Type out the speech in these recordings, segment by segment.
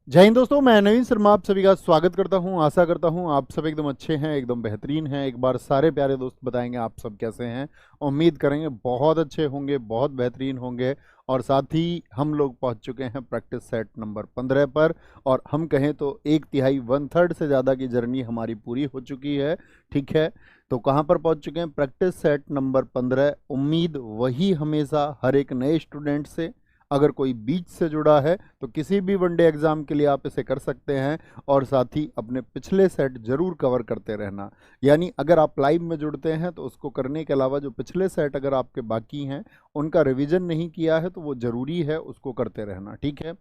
जय हिंद दोस्तों, मैं नवीन शर्मा आप सभी का स्वागत करता हूं। आशा करता हूं आप सब एकदम अच्छे हैं, एकदम बेहतरीन हैं। एक बार सारे प्यारे दोस्त बताएंगे आप सब कैसे हैं। उम्मीद करेंगे बहुत अच्छे होंगे, बहुत बेहतरीन होंगे। और साथ ही हम लोग पहुंच चुके हैं प्रैक्टिस सेट नंबर 15 पर। और हम कहें तो एक तिहाई 1/3 से ज़्यादा की जर्नी हमारी पूरी हो चुकी है। ठीक है, तो कहाँ पर पहुंच चुके हैं? Practice set number 15। उम्मीद वही हमेशा हर एक नए स्टूडेंट से। अगर कोई बीच से जुड़ा है तो किसी भी वनडे एग्जाम के लिए आप इसे कर सकते हैं। और साथ ही अपने पिछले सेट जरूर कवर करते रहना। यानी अगर आप लाइव में जुड़ते हैं तो उसको करने के अलावा जो पिछले सेट अगर आपके बाकी हैं उनका रिवीजन नहीं किया है तो वो जरूरी है, उसको करते रहना। ठीक है,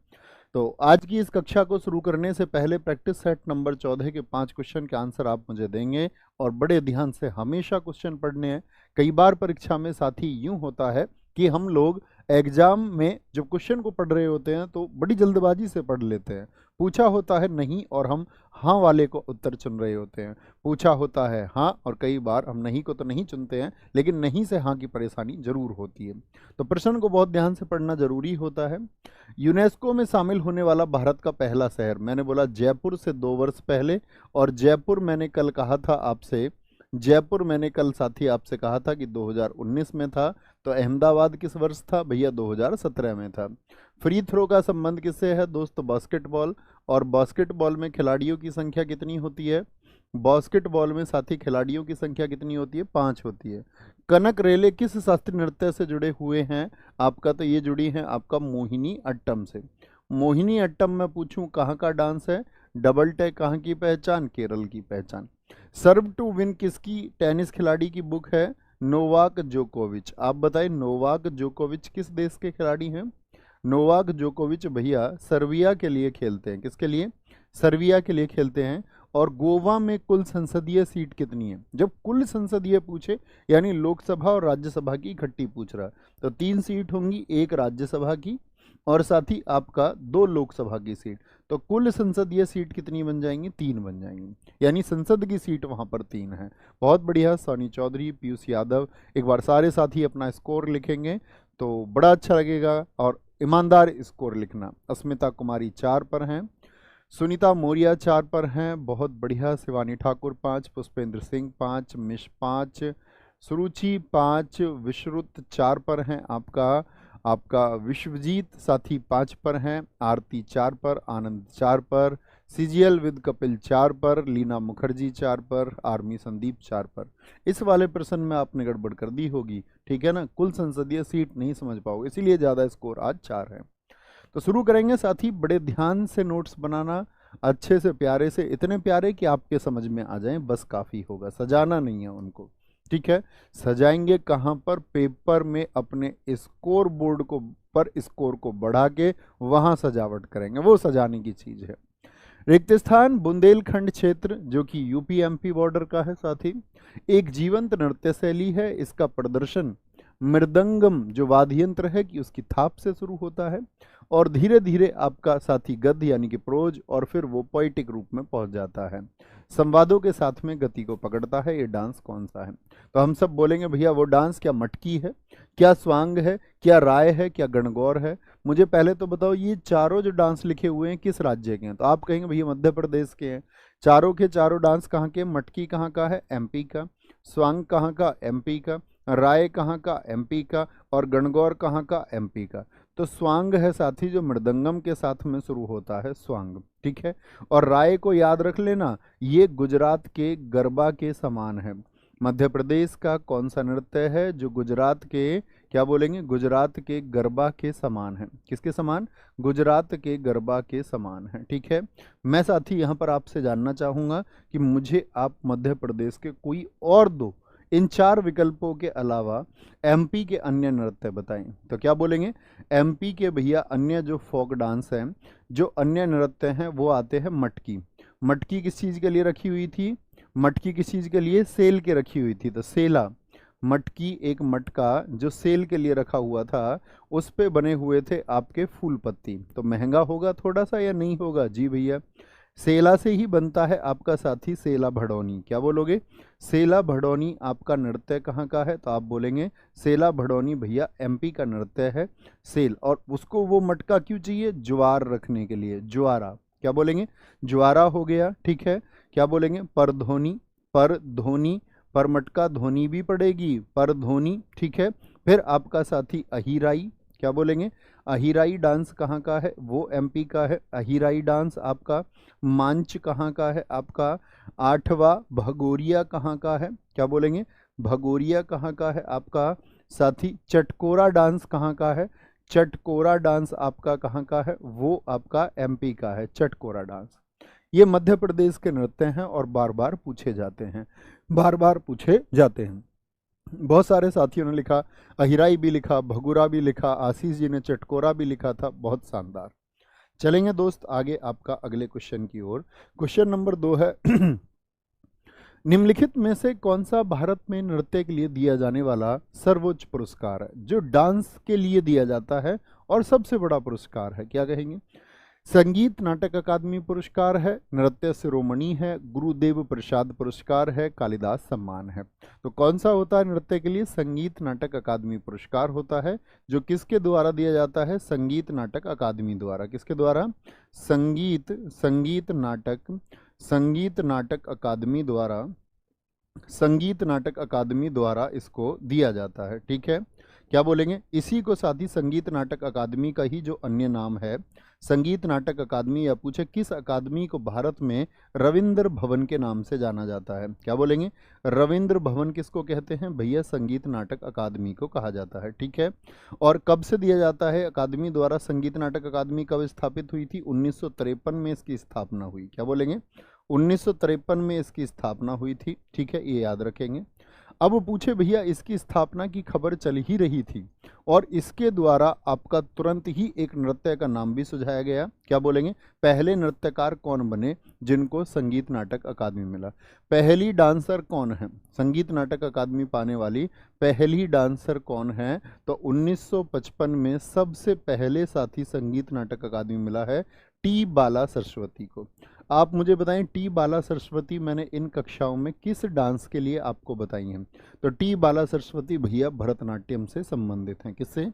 तो आज की इस कक्षा को शुरू करने से पहले प्रैक्टिस सेट नंबर 14 के 5 क्वेश्चन के आंसर आप मुझे देंगे। और बड़े ध्यान से हमेशा क्वेश्चन पढ़ने हैं। कई बार परीक्षा में साथी यूं होता है कि हम लोग एग्जाम में जब क्वेश्चन को पढ़ रहे होते हैं तो बड़ी जल्दबाजी से पढ़ लेते हैं। पूछा होता है नहीं और हम हाँ वाले को उत्तर चुन रहे होते हैं। पूछा होता है हाँ और कई बार हम नहीं को तो नहीं चुनते हैं, लेकिन नहीं से हाँ की परेशानी जरूर होती है। तो प्रश्न को बहुत ध्यान से पढ़ना जरूरी होता है। यूनेस्को में शामिल होने वाला भारत का पहला शहर, मैंने बोला जयपुर से 2 वर्ष पहले। और जयपुर मैंने कल कहा था आपसे, जयपुर मैंने कल साथी आपसे कहा था कि 2019 में था। तो अहमदाबाद किस वर्ष था भैया? 2017 में था। फ्री थ्रो का संबंध किससे है दोस्त? बास्केटबॉल। और बास्केटबॉल में खिलाड़ियों की संख्या कितनी होती है? बास्केटबॉल में साथी खिलाड़ियों की संख्या कितनी होती है? 5 होती है। कनक रेले किस शास्त्रीय नृत्य से जुड़े हुए हैं? आपका तो ये जुड़ी हैं आपका मोहिनी अट्टम से। मोहिनी अट्टम में पूछूं कहाँ का डांस है? डबल टैग कहाँ की पहचान? केरल की पहचान। सर्व टू विन किसकी टेनिस खिलाड़ी की बुक है? नोवाक जोकोविच। आप बताइए नोवाक जोकोविच किस देश के खिलाड़ी हैं? नोवाक जोकोविच भैया सर्बिया के लिए खेलते हैं। किसके लिए? सर्बिया के लिए खेलते हैं। और गोवा में कुल संसदीय सीट कितनी है? जब कुल संसदीय पूछे यानी लोकसभा और राज्यसभा की इकट्ठी पूछ रहा है, तो 3 सीट होंगी, एक राज्यसभा की और साथ ही आपका 2 लोकसभा की सीट। तो कुल संसदीय सीट कितनी बन जाएंगी? 3 बन जाएंगी। यानी संसद की सीट वहां पर 3 है। बहुत बढ़िया, सोनी चौधरी, पीयूष यादव। एक बार सारे साथी अपना स्कोर लिखेंगे तो बड़ा अच्छा लगेगा। और ईमानदार स्कोर लिखना। अस्मिता कुमारी 4 पर हैं, सुनीता मौर्य 4 पर हैं, बहुत बढ़िया। शिवानी ठाकुर 5, पुष्पेंद्र सिंह 5, मिश 5, सुरुचि 5, विश्रुत 4 पर हैं। आपका आपका विश्वजीत साथी 5 पर हैं, आरती 4 पर, आनंद 4 पर, सीजीएल विद कपिल 4 पर, लीना मुखर्जी 4 पर, आर्मी संदीप 4 पर। इस वाले प्रश्न में आपने गड़बड़ कर दी होगी, ठीक है ना? कुल संसदीय सीट नहीं समझ पाओगे, इसीलिए ज़्यादा स्कोर आज 4 है। तो शुरू करेंगे साथी। बड़े ध्यान से नोट्स बनाना, अच्छे से प्यारे से, इतने प्यारे कि आपके समझ में आ जाएं, बस काफ़ी होगा। सजाना नहीं है उनको, ठीक है? सजाएंगे कहाँ पर? पेपर में अपने स्कोर बोर्ड को पर स्कोर को बढ़ा के वहाँ सजावट करेंगे, वो सजाने की चीज़ है। रिक्त स्थान बुंदेलखंड क्षेत्र जो कि यूपी एमपी बॉर्डर का है साथी। एक जीवंत नृत्य शैली है। इसका प्रदर्शन मृदंगम जो वाद्य यंत्र है कि उसकी थाप से शुरू होता है और धीरे धीरे आपका साथी गद्य यानी कि प्रोज और फिर वो पोइटिक रूप में पहुंच जाता है। संवादों के साथ में गति को पकड़ता है। ये डांस कौन सा है? तो हम सब बोलेंगे भैया वो डांस क्या मटकी है, क्या स्वांग है, क्या राय है, क्या गणगौर है? मुझे पहले तो बताओ ये चारों जो डांस लिखे हुए हैं किस राज्य के हैं? तो आप कहेंगे भैया मध्य प्रदेश के हैं। चारों के चारों डांस कहाँ के? मटकी कहाँ का है? एमपी का। स्वांग कहाँ का? एमपी का। राय कहाँ का? एमपी का। और गणगौर कहाँ का? एमपी का। तो स्वांग है साथी जो मृदंगम के साथ में शुरू होता है, स्वांग, ठीक है? और राय को याद रख लेना, ये गुजरात के गरबा के समान है। मध्य प्रदेश का कौन सा नृत्य है जो गुजरात के, क्या बोलेंगे, गुजरात के गरबा के समान है? किसके समान? गुजरात के गरबा के समान है, ठीक है? मैं साथी यहाँ पर आपसे जानना चाहूँगा कि मुझे आप मध्य प्रदेश के कोई और दो, इन 4 विकल्पों के अलावा एमपी के अन्य नृत्य बताएं। तो क्या बोलेंगे? एमपी के भैया अन्य जो फोक डांस हैं, जो अन्य नृत्य हैं वो आते हैं मटकी। मटकी किस चीज़ के लिए रखी हुई थी? मटकी किस चीज़ के लिए? सेल के रखी हुई थी, तो सेला। मटकी एक मटका जो सेल के लिए रखा हुआ था, उस पे बने हुए थे आपके फूल पत्ती। तो महंगा होगा थोड़ा सा या नहीं होगा? जी भैया, सेला से ही बनता है आपका साथी सेला भड़ौनी। क्या बोलोगे? सेला भड़ौनी आपका नृत्य कहाँ का है? तो आप बोलेंगे सेला भड़ौनी भैया एमपी का नृत्य है, सेल। और उसको वो मटका क्यों चाहिए? ज्वार रखने के लिए, ज्वारा, क्या बोलेंगे, ज्वारा हो गया, ठीक है। क्या बोलेंगे, परध्वनि, परध्वनि, पर मटका ध्वनि भी पड़ेगी, परध्वनि, ठीक है। फिर आपका साथी अहिराई, क्या बोलेंगे, अहिराई डांस कहाँ का है, वो एमपी का है, अहिराई डांस आपका। मांच कहाँ का है आपका, आठवा। भगोरिया कहाँ का है, क्या बोलेंगे, भगोरिया कहाँ का है आपका साथी। चटकोरा डांस कहाँ का है, चटकोरा डांस आपका कहाँ का है, वो आपका एमपी का है, चटकोरा डांस। ये मध्य प्रदेश के नृत्य हैं और बार बार पूछे जाते हैं, बार बार पूछे जाते हैं। बहुत सारे साथियों ने लिखा, अहिराई भी लिखा, भगुरा भी लिखा, आशीष जी ने चटकोरा भी लिखा था, बहुत शानदार। चलेंगे दोस्त आगे आपका अगले क्वेश्चन की ओर। क्वेश्चन नंबर 2 है निम्नलिखित में से कौन सा भारत में नृत्य के लिए दिया जाने वाला सर्वोच्च पुरस्कार है, जो डांस के लिए दिया जाता है और सबसे बड़ा पुरस्कार है, क्या कहेंगे। संगीत नाटक अकादमी पुरस्कार है, नृत्य शिरोमणि है, गुरुदेव प्रसाद पुरस्कार है, कालिदास सम्मान है। तो कौन सा होता है नृत्य के लिए, संगीत नाटक अकादमी पुरस्कार होता है, जो किसके द्वारा दिया जाता है, संगीत नाटक अकादमी द्वारा। किसके द्वारा, संगीत नाटक अकादमी द्वारा, संगीत नाटक अकादमी द्वारा इसको दिया जाता है, ठीक है। क्या बोलेंगे, इसी को साथ ही संगीत नाटक अकादमी का ही जो अन्य नाम है संगीत नाटक अकादमी, या पूछे किस अकादमी को भारत में रविंद्र भवन के नाम से जाना जाता है, क्या बोलेंगे, रविंद्र भवन किसको कहते हैं भैया, संगीत नाटक अकादमी को कहा जाता है, ठीक है। और कब से दिया जाता है अकादमी द्वारा, संगीत नाटक अकादमी कब स्थापित हुई थी, 1953 में इसकी स्थापना हुई, क्या बोलेंगे, 1953 में इसकी स्थापना हुई थी, ठीक है, ये याद रखेंगे। अब पूछे भैया इसकी स्थापना की खबर चल ही रही थी और इसके द्वारा आपका तुरंत ही एक नृत्य का नाम भी सुझाया गया, क्या बोलेंगे, पहले नृत्यकार कौन बने जिनको संगीत नाटक अकादमी मिला, पहली डांसर कौन है, संगीत नाटक अकादमी पाने वाली पहली डांसर कौन है, तो 1955 में सबसे पहले साथी संगीत नाटक अकादमी मिला है टी बाला सरस्वती को। आप मुझे बताएं टी बाला सरस्वती मैंने इन कक्षाओं में किस डांस के लिए आपको बताई हैं, तो टी बाला सरस्वती भैया भरतनाट्यम से संबंधित हैं, किससे,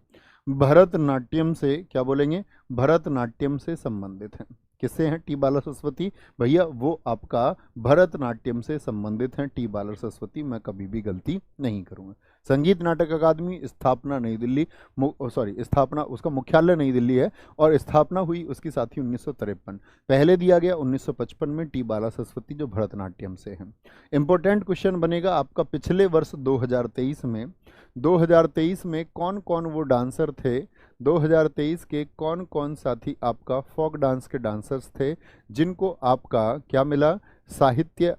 भरतनाट्यम से, क्या बोलेंगे, भरतनाट्यम से संबंधित हैं। किससे हैं टी बाला सरस्वती भैया, वो आपका भरतनाट्यम से संबंधित हैं टी बाला सरस्वती, मैं कभी भी गलती नहीं करूँगा। संगीत नाटक अकादमी स्थापना नई दिल्ली, स्थापना उसका मुख्यालय नई दिल्ली है और स्थापना हुई उसकी साथी 1953, पहले दिया गया 1955 में टी बाला सरस्वती जो भरतनाट्यम से है। इंपॉर्टेंट क्वेश्चन बनेगा आपका, पिछले वर्ष 2023 में कौन कौन वो डांसर थे, 2023 के कौन कौन साथी आपका फोक डांस के डांसर्स थे जिनको आपका क्या मिला, साहित्य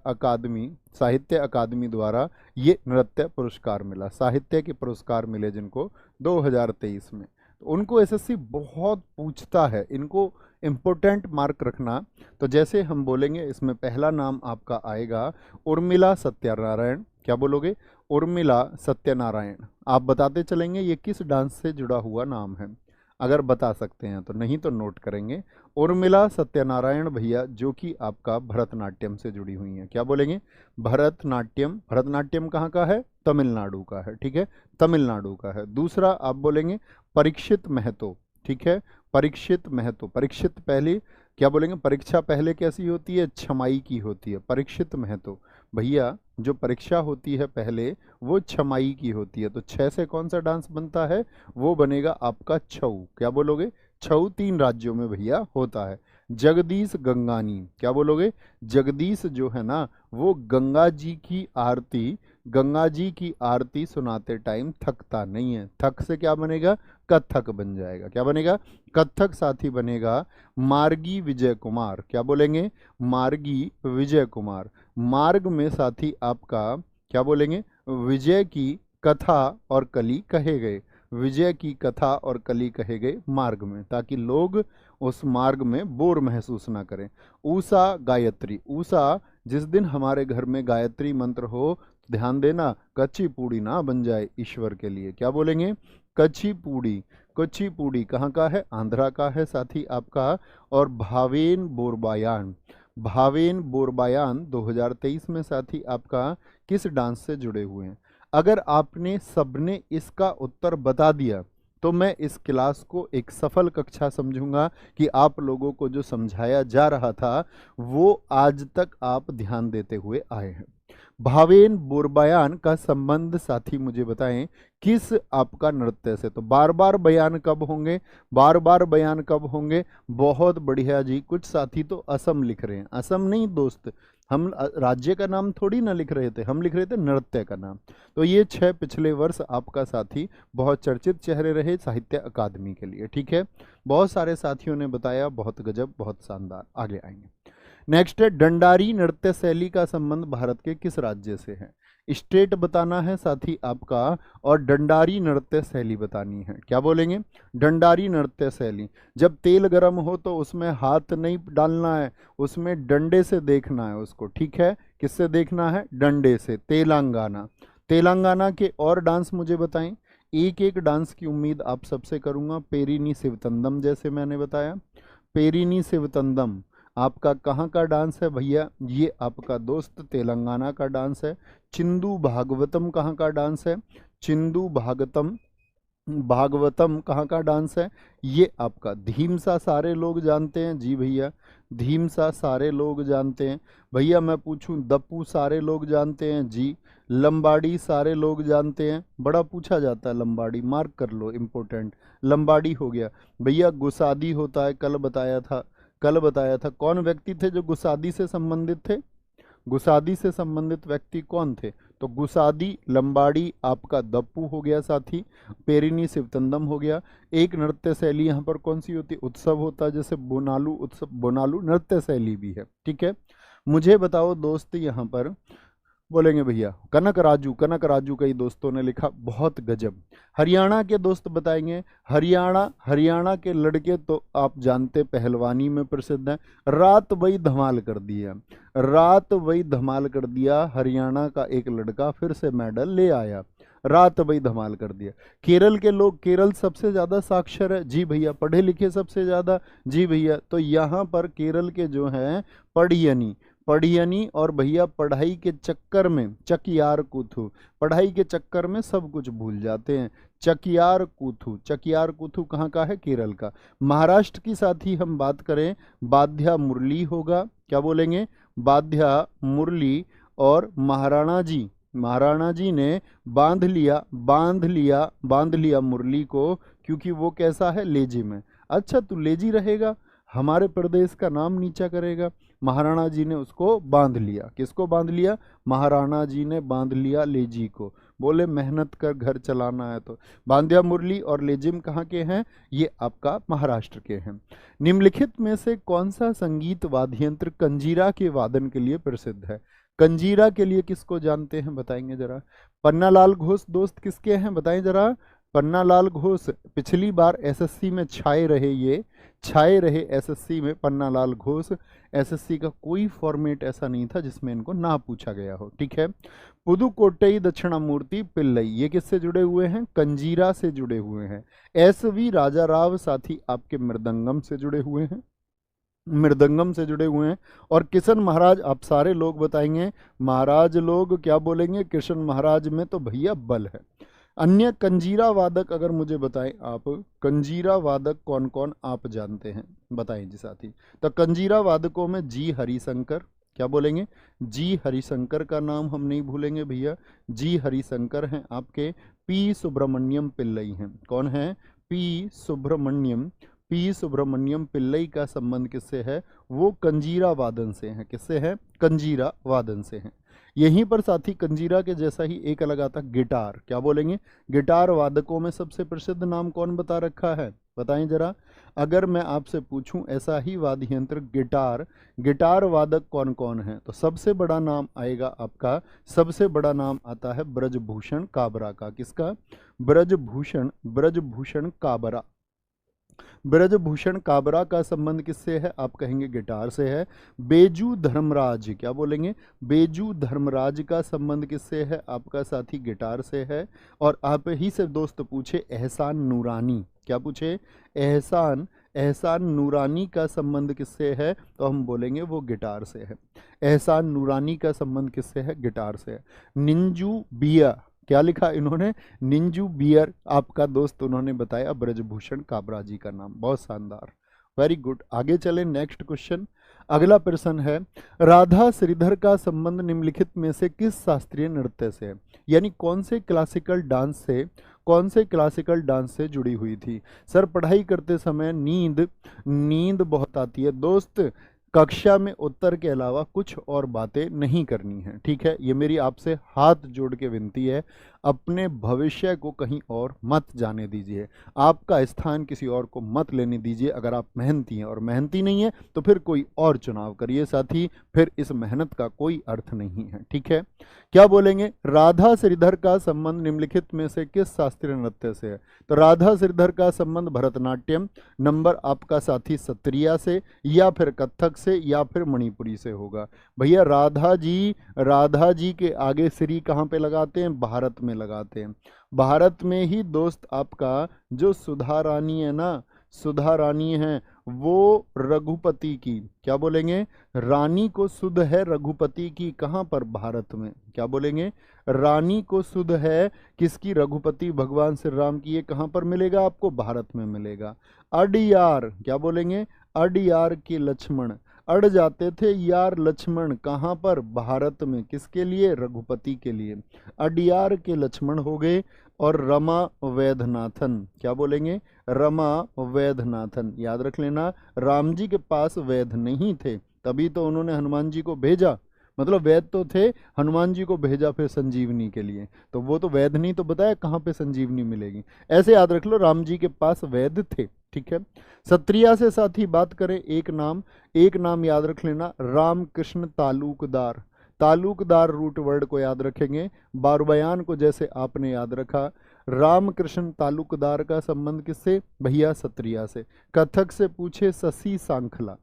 अकादमी द्वारा ये नृत्य पुरस्कार मिला, साहित्य के पुरस्कार मिले जिनको 2023 में। तो उनको एसएससी बहुत पूछता है, इनको इम्पोर्टेंट मार्क रखना। तो जैसे हम बोलेंगे इसमें पहला नाम आपका आएगा उर्मिला सत्यनारायण, क्या बोलोगे, उर्मिला सत्यनारायण। आप बताते चलेंगे ये किस डांस से जुड़ा हुआ नाम है, अगर बता सकते हैं तो, नहीं तो नोट करेंगे। उर्मिला सत्यनारायण भैया जो कि आपका भरतनाट्यम से जुड़ी हुई हैं, क्या बोलेंगे, भरतनाट्यम। भरतनाट्यम कहाँ का है, तमिलनाडु का है, ठीक है, तमिलनाडु का है। दूसरा आप बोलेंगे परीक्षित महतो, ठीक है, परीक्षित महतो। परीक्षित पहले क्या बोलेंगे, परीक्षा पहले कैसी होती है, छमाई की होती है, परीक्षित महतो भैया जो परीक्षा होती है पहले वो छमाई की होती है। तो 6 से कौन सा डांस बनता है, वो बनेगा आपका छऊ, क्या बोलोगे, छऊ 3 राज्यों में भैया होता है। जगदीश गंगानी, क्या बोलोगे, जगदीश जो है ना वो गंगा जी की आरती सुनाते टाइम थकता नहीं है, थक से क्या बनेगा, कथक बन जाएगा, क्या बनेगा, कथक साथी बनेगा मार्गी विजय कुमार, क्या बोलेंगे, मार्गी विजय कुमार। मार्ग में साथी आपका क्या बोलेंगे, विजय की कथा और कली कहे गए, विजय की कथा और कली कहे गए मार्ग में, ताकि लोग उस मार्ग में बोर महसूस ना करें। ऊषा गायत्री, ऊषा जिस दिन हमारे घर में गायत्री मंत्र हो ध्यान देना कच्ची पूड़ी ना बन जाए ईश्वर के लिए, क्या बोलेंगे, कच्ची पूड़ी। कच्ची पूड़ी कहाँ का है, आंध्रा का है साथी आपका। और भावेन बोरबायान 2023 में साथी आपका किस डांस से जुड़े हुए हैं। अगर आपने सबने इसका उत्तर बता दिया तो मैं इस क्लास को एक सफल कक्षा समझूंगा कि आप लोगों को जो समझाया जा रहा था वो आज तक आप ध्यान देते हुए आए हैं। भावेन बोरबयान का संबंध साथी मुझे बताएं किस आपका नृत्य से। तो बार बार बयान कब होंगे, बार बार बयान कब होंगे? बहुत बढ़िया जी। कुछ साथी तो असम लिख रहे हैं। असम नहीं दोस्त, हम राज्य का नाम थोड़ी ना लिख रहे थे, हम लिख रहे थे नृत्य का नाम। तो ये 6 पिछले वर्ष आपका साथी बहुत चर्चित चेहरे रहे साहित्य अकादमी के लिए। ठीक है, बहुत सारे साथियों ने बताया, बहुत गजब, बहुत शानदार। आगे आएंगे। नेक्स्ट है, डंडारी नृत्य शैली का संबंध भारत के किस राज्य से है? स्टेट बताना है साथी आपका, और डंडारी नृत्य शैली बतानी है। क्या बोलेंगे? डंडारी नृत्य शैली। जब तेल गर्म हो तो उसमें हाथ नहीं डालना है, उसमें डंडे से देखना है उसको। ठीक है, किससे देखना है? डंडे से। तेलंगाना। तेलंगाना के और डांस मुझे बताएं। एक एक डांस की उम्मीद आप सबसे करूंगा। पेरिनी शिवतंदम, जैसे मैंने बताया, पेरिनी शिवतंदम आपका कहाँ का डांस है भैया? ये आपका दोस्त तेलंगाना का डांस है। चिंदू भागवतम कहाँ का डांस है? चिंदू भागवतम कहाँ का डांस है? ये आपका धीमसा सारे लोग जानते हैं। जी भैया, धीमसा सारे लोग जानते हैं। भैया मैं पूछूं, दप्पू सारे लोग जानते हैं? जी। लंबाड़ी सारे लोग जानते हैं? बड़ा पूछा जाता है लंबाड़ी, मार्क कर लो, इम्पोर्टेंट। लंबाड़ी हो गया भैया। गुसादी होता है, कल बताया था, कल बताया था। कौन व्यक्ति थे जो गुसादी से संबंधित थे? गुसादी से संबंधित व्यक्ति कौन थे? तो गुसादी, लंबाड़ी आपका दप्पू हो गया साथी, पेरिनी शिवतंदम हो गया। एक नृत्य शैली यहाँ पर कौन सी होती? उत्सव होता है, जैसे बोनालू उत्सव, बोनालू नृत्य शैली भी है। ठीक है, मुझे बताओ दोस्त, यहाँ पर बोलेंगे भैया कनक राजू, कनक राजू कई दोस्तों ने लिखा, बहुत गजब। हरियाणा के दोस्त बताएंगे। हरियाणा के लड़के तो आप जानते पहलवानी में प्रसिद्ध हैं। रात वही धमाल कर दिया, रात वही धमाल कर दिया। हरियाणा का एक लड़का फिर से मेडल ले आया, रात वही धमाल कर दिया। केरल के लोग, केरल सबसे ज्यादा साक्षर है। जी भैया, पढ़े लिखे सबसे ज्यादा। जी भैया, तो यहाँ पर केरल के जो हैं पढ़ियनी, पढ़ियनी और भैया पढ़ाई के चक्कर में चकियार कूथू, पढ़ाई के चक्कर में सब कुछ भूल जाते हैं। चकियार कूथू, चकियार कूथू कहाँ का है? केरल का। महाराष्ट्र की साथी हम बात करें, बाध्या मुरली होगा। क्या बोलेंगे? बाध्या मुरली। और महाराणा जी, महाराणा जी ने बांध लिया, बांध लिया, बांध लिया मुरली को, क्योंकि वो कैसा है? लेजी में। अच्छा, तू लेजी रहेगा, हमारे प्रदेश का नाम नीचा करेगा। महाराणा जी ने उसको बांध लिया। किसको बांध लिया? महाराणा जी ने बांध लिया लेजी को। बोले मेहनत कर घर चलाना है तो। बांध्या मुरली और लेजिम कहाँ के हैं? ये आपका महाराष्ट्र के हैं। निम्नलिखित में से कौन सा संगीत वाद्य यंत्र कंजीरा के वादन के लिए प्रसिद्ध है? कंजीरा के लिए किसको जानते हैं, बताएंगे जरा। पन्नालाल घोष दोस्त किसके हैं, बताएं जरा। पन्नालाल घोष पिछली बार एसएससी में छाए रहे, ये छाए रहे एसएससी में पन्नालाल घोष। एसएससी का कोई फॉर्मेट ऐसा नहीं था जिसमें इनको ना पूछा गया हो। ठीक है, पुदुकोट्टई दक्षिणामूर्ति पिल्लई, ये किससे जुड़े हुए हैं? कंजीरा से जुड़े हुए हैं। एस.वी. राजाराव साथी आपके मृदंगम से जुड़े हुए हैं, मृदंगम से जुड़े हुए हैं। और किशन महाराज, आप सारे लोग बताएंगे, महाराज लोग क्या बोलेंगे? किशन महाराज में तो भैया बल है। अन्य कंजीरा वादक अगर मुझे बताएं आप, कंजीरा वादक कौन कौन आप जानते हैं, बताएं जी साथी। तो कंजीरा वादकों में जी हरिशंकर, क्या बोलेंगे? जी हरिशंकर का नाम हम नहीं भूलेंगे भैया। जी हरिशंकर हैं आपके। पी सुब्रमण्यम पिल्लई हैं। कौन है? पी सुब्रमण्यम। पी सुब्रमण्यम पिल्लई का संबंध किससे है? वो कंजीरा वादन से हैं। किससे है? कंजीरा वादन से हैं। यहीं पर साथी कंजीरा के जैसा ही एक अलग आता गिटार। क्या बोलेंगे? गिटार वादकों में सबसे प्रसिद्ध नाम कौन बता रखा है, बताएं जरा। अगर मैं आपसे पूछूं ऐसा ही वाद्य यंत्र गिटार, गिटार वादक कौन कौन है, तो सबसे बड़ा नाम आएगा आपका, सबसे बड़ा नाम आता है ब्रजभूषण काबरा का। किसका? ब्रजभूषण, ब्रजभूषण काबरा। ब्रजभूषण काबरा का संबंध किससे है? आप कहेंगे गिटार से है। बेजू धर्मराज, क्या बोलेंगे? बेजू धर्मराज का संबंध किससे है? आपका साथी गिटार से है। और आप ही से दोस्त पूछे एहसान नूरानी, क्या पूछे? एहसान, एहसान नूरानी का संबंध किससे है? तो हम बोलेंगे वो गिटार से है। एहसान नूरानी का संबंध किससे है? गिटार से है। निंजू बिया, क्या लिखा इन्होंने? निंजू बियर, आपका दोस्त उन्होंने बताया ब्रजभूषण काबरा जी का नाम। बहुत शानदार, वेरी गुड। आगे चले, नेक्स्ट क्वेश्चन। अगला प्रश्न है, राधा श्रीधर का संबंध निम्नलिखित में से किस शास्त्रीय नृत्य से है? यानी कौन से क्लासिकल डांस से जुड़ी हुई थी? सर पढ़ाई करते समय नींद बहुत आती है दोस्त, कक्षा में उत्तर के अलावा कुछ और बातें नहीं करनी है, ठीक है? ये मेरी आपसे हाथ जोड़ के विनती है, अपने भविष्य को कहीं और मत जाने दीजिए, आपका स्थान किसी और को मत लेने दीजिए। अगर आप मेहनती हैं और मेहनती नहीं है तो फिर कोई और चुनाव करिए साथी, फिर इस मेहनत का कोई अर्थ नहीं है, ठीक है? क्या बोलेंगे? राधा श्रीधर का संबंध निम्नलिखित में से किस शास्त्रीय नृत्य से है? तो राधा श्रीधर का संबंध भरतनाट्यम, नंबर आपका साथी सत्रिया से, या फिर कथक से, या फिर मणिपुरी से होगा। भैया राधा जी के आगे श्री कहाँ पे लगाते हैं? भारत में लगाते हैं। भारत में ही दोस्त आपका जो सुधा रानी है ना, सुधा रानी है, वो रघुपति की, क्या बोलेंगे? रानी को सुध है रघुपति की, कहाँ पर? भारत में। क्या बोलेंगे? रानी को सुध है किसकी? रघुपति भगवान श्री राम की। ये कहाँ पर मिलेगा आपको? भारत में मिलेगा। अडियार, क्या बोलेंगे? अडियार के लक्ष्मण, अड़ जाते थे यार लक्ष्मण, कहाँ पर? भारत में। किसके लिए? रघुपति के लिए। अडियार के लक्ष्मण हो गए। और रमा वैद्यनाथन, क्या बोलेंगे? रमा वैद्यनाथन, याद रख लेना, राम जी के पास वैद्य नहीं थे, तभी तो उन्होंने हनुमान जी को भेजा, मतलब वैद्य तो थे, हनुमान जी को भेजा फिर संजीवनी के लिए, तो वो तो वैद्य नहीं तो बताया कहाँ पे संजीवनी मिलेगी। ऐसे याद रख लो, राम जी के पास वैद्य थे, ठीक है? सत्रिया से साथ ही बात करें, एक नाम याद रख लेना, रामकृष्ण तालुकदार। तालुकदार रूट वर्ड को याद रखेंगे, बारबयान को जैसे आपने याद रखा। रामकृष्ण तालुकदार का संबंध किससे? भैया सत्रिया से। कथक से पूछे शशि सांखला।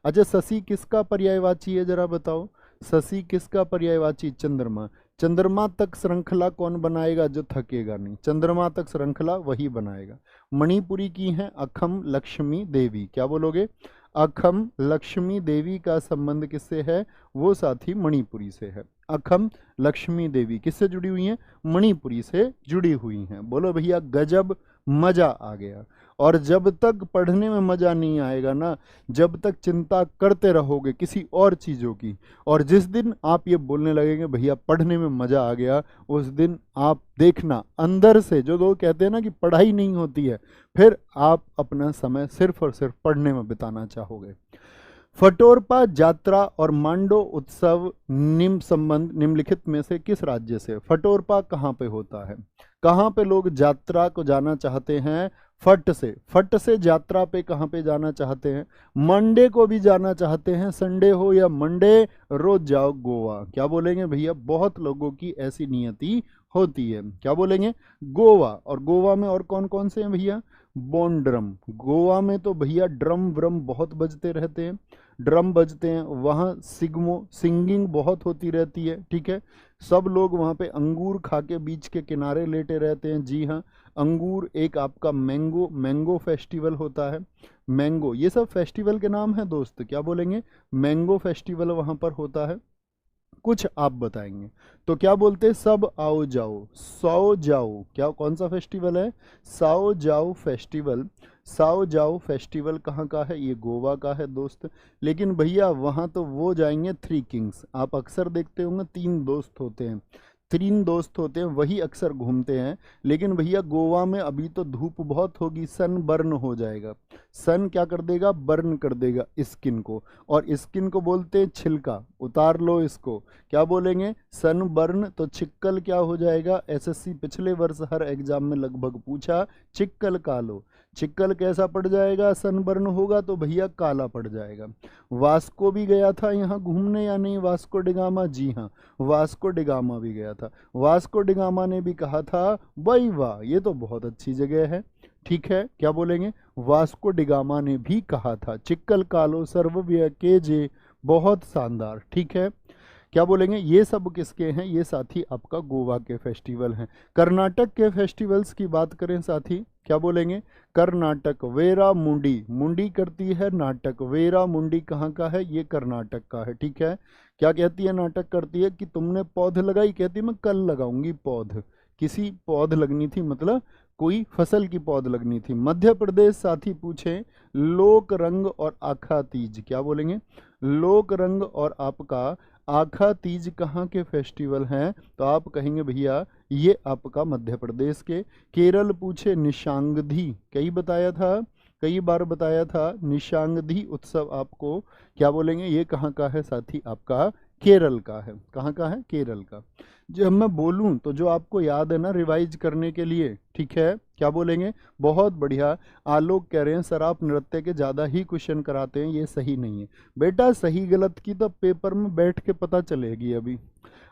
अच्छा, शशि किसका पर्यायवाची है जरा बताओ? शशि किसका पर्यायवाची? चंद्रमा। चंद्रमा तक श्रृंखला कौन बनाएगा? जो थकेगा नहीं, चंद्रमा तक श्रृंखला वही बनाएगा। मणिपुरी की हैं अखम लक्ष्मी देवी, क्या बोलोगे? अखम लक्ष्मी देवी का संबंध किससे है? वो साथी मणिपुरी से है। अखम लक्ष्मी देवी किससे जुड़ी हुई हैं? मणिपुरी से जुड़ी हुई हैं। बोलो भैया गजब, मजा आ गया। और जब तक पढ़ने में मजा नहीं आएगा ना, जब तक चिंता करते रहोगे किसी और चीजों की, और जिस दिन आप ये बोलने लगेंगे भैया पढ़ने में मजा आ गया, उस दिन आप देखना अंदर से जो लोग कहते हैं ना कि पढ़ाई नहीं होती है, फिर आप अपना समय सिर्फ और सिर्फ पढ़ने में बिताना चाहोगे। फटोरपा यात्रा और मांडो उत्सव निम्नलिखित में से किस राज्य से? फटोरपा कहाँ पे होता है? कहाँ पे लोग यात्रा को जाना चाहते हैं? फट से यात्रा पे कहाँ पे जाना चाहते हैं? मंडे को भी जाना चाहते हैं, संडे हो या मंडे, रोज जाओ गोवा। क्या बोलेंगे भैया? बहुत लोगों की ऐसी नियति होती है, क्या बोलेंगे? गोवा। और गोवा में और कौन कौन से हैं भैया? बोंड्रम। गोवा में तो भैया ड्रम व्रम बहुत बजते रहते हैं, ड्रम बजते हैं वहाँ, सिंगिंग बहुत होती रहती है, ठीक है? सब लोग वहाँ पे अंगूर खा के बीच के किनारे लेटे रहते हैं। जी हाँ, अंगूर। एक आपका मैंगो फेस्टिवल होता है, मैंगो, ये सब फेस्टिवल के नाम है दोस्त, क्या बोलेंगे? मैंगो फेस्टिवल वहाँ पर होता है। कुछ आप बताएंगे तो क्या बोलते हैं? सब आओ जाओ, सो जाओ। क्या, कौन सा फेस्टिवल है? साओ जाओ फेस्टिवल। साओ जाओ फेस्टिवल कहाँ का है? ये गोवा का है दोस्त। लेकिन भैया वहाँ तो वो जाएंगे थ्री किंग्स, आप अक्सर देखते होंगे तीन दोस्त होते हैं, वही अक्सर घूमते हैं। लेकिन भैया गोवा में अभी तो धूप बहुत होगी, सन बर्न हो जाएगा। सन क्या कर देगा? बर्न कर देगा स्किन को, और स्किन को बोलते हैं छिलका, उतार लो इसको। क्या बोलेंगे? Sunburn. तो चिक्कल क्या हो जाएगा? एसएससी पिछले वर्ष हर एग्जाम में लगभग पूछा, चिक्कल कालो। चिक्कल कैसा पड़ जाएगा? सनबर्न होगा तो भैया काला पड़ जाएगा। वास्को भी गया था यहाँ घूमने या नहीं? वास्को डिगामा, जी हाँ, वास्को डिगामा भी गया था। वास्को डिगामा ने भी कहा था भाई वाह ये तो बहुत अच्छी जगह है, ठीक है? क्या बोलेंगे? वास्को डिगामा ने भी कहा था चिक्कल कालो सर्वव्य के जे, बहुत शानदार, ठीक है? क्या बोलेंगे? ये सब किसके हैं? ये साथी आपका गोवा के फेस्टिवल हैं। कर्नाटक के फेस्टिवल्स की बात करें साथी, क्या बोलेंगे? कर्नाटक, वेरा मुंडी, मुंडी करती है नाटक, वेरा मुंडी कहाँ का है? ये कर्नाटक का है, ठीक है? क्या कहती है? नाटक करती है कि तुमने पौध लगाई, कहती मैं कल लगाऊंगी पौध। किसी पौध लगनी थी, मतलब कोई फसल की पौध लगनी थी। मध्य प्रदेश साथी पूछे लोक रंग और आखा तीज, क्या बोलेंगे? लोक रंग और आपका आखा तीज कहाँ के फेस्टिवल हैं? तो आप कहेंगे भैया ये आपका मध्य प्रदेश के। केरल पूछे निशांगधी, कई बार बताया था निशांगधी उत्सव आपको, क्या बोलेंगे? ये कहाँ का है साथी? आपका केरल का है। कहाँ का है? केरल का। जब मैं बोलूं तो जो आपको याद है ना रिवाइज करने के लिए, ठीक है, क्या बोलेंगे? बहुत बढ़िया। आलोक कह रहे हैं सर आप नृत्य के ज़्यादा ही क्वेश्चन कराते हैं, ये सही नहीं है बेटा। सही गलत की तो पेपर में बैठ के पता चलेगी। अभी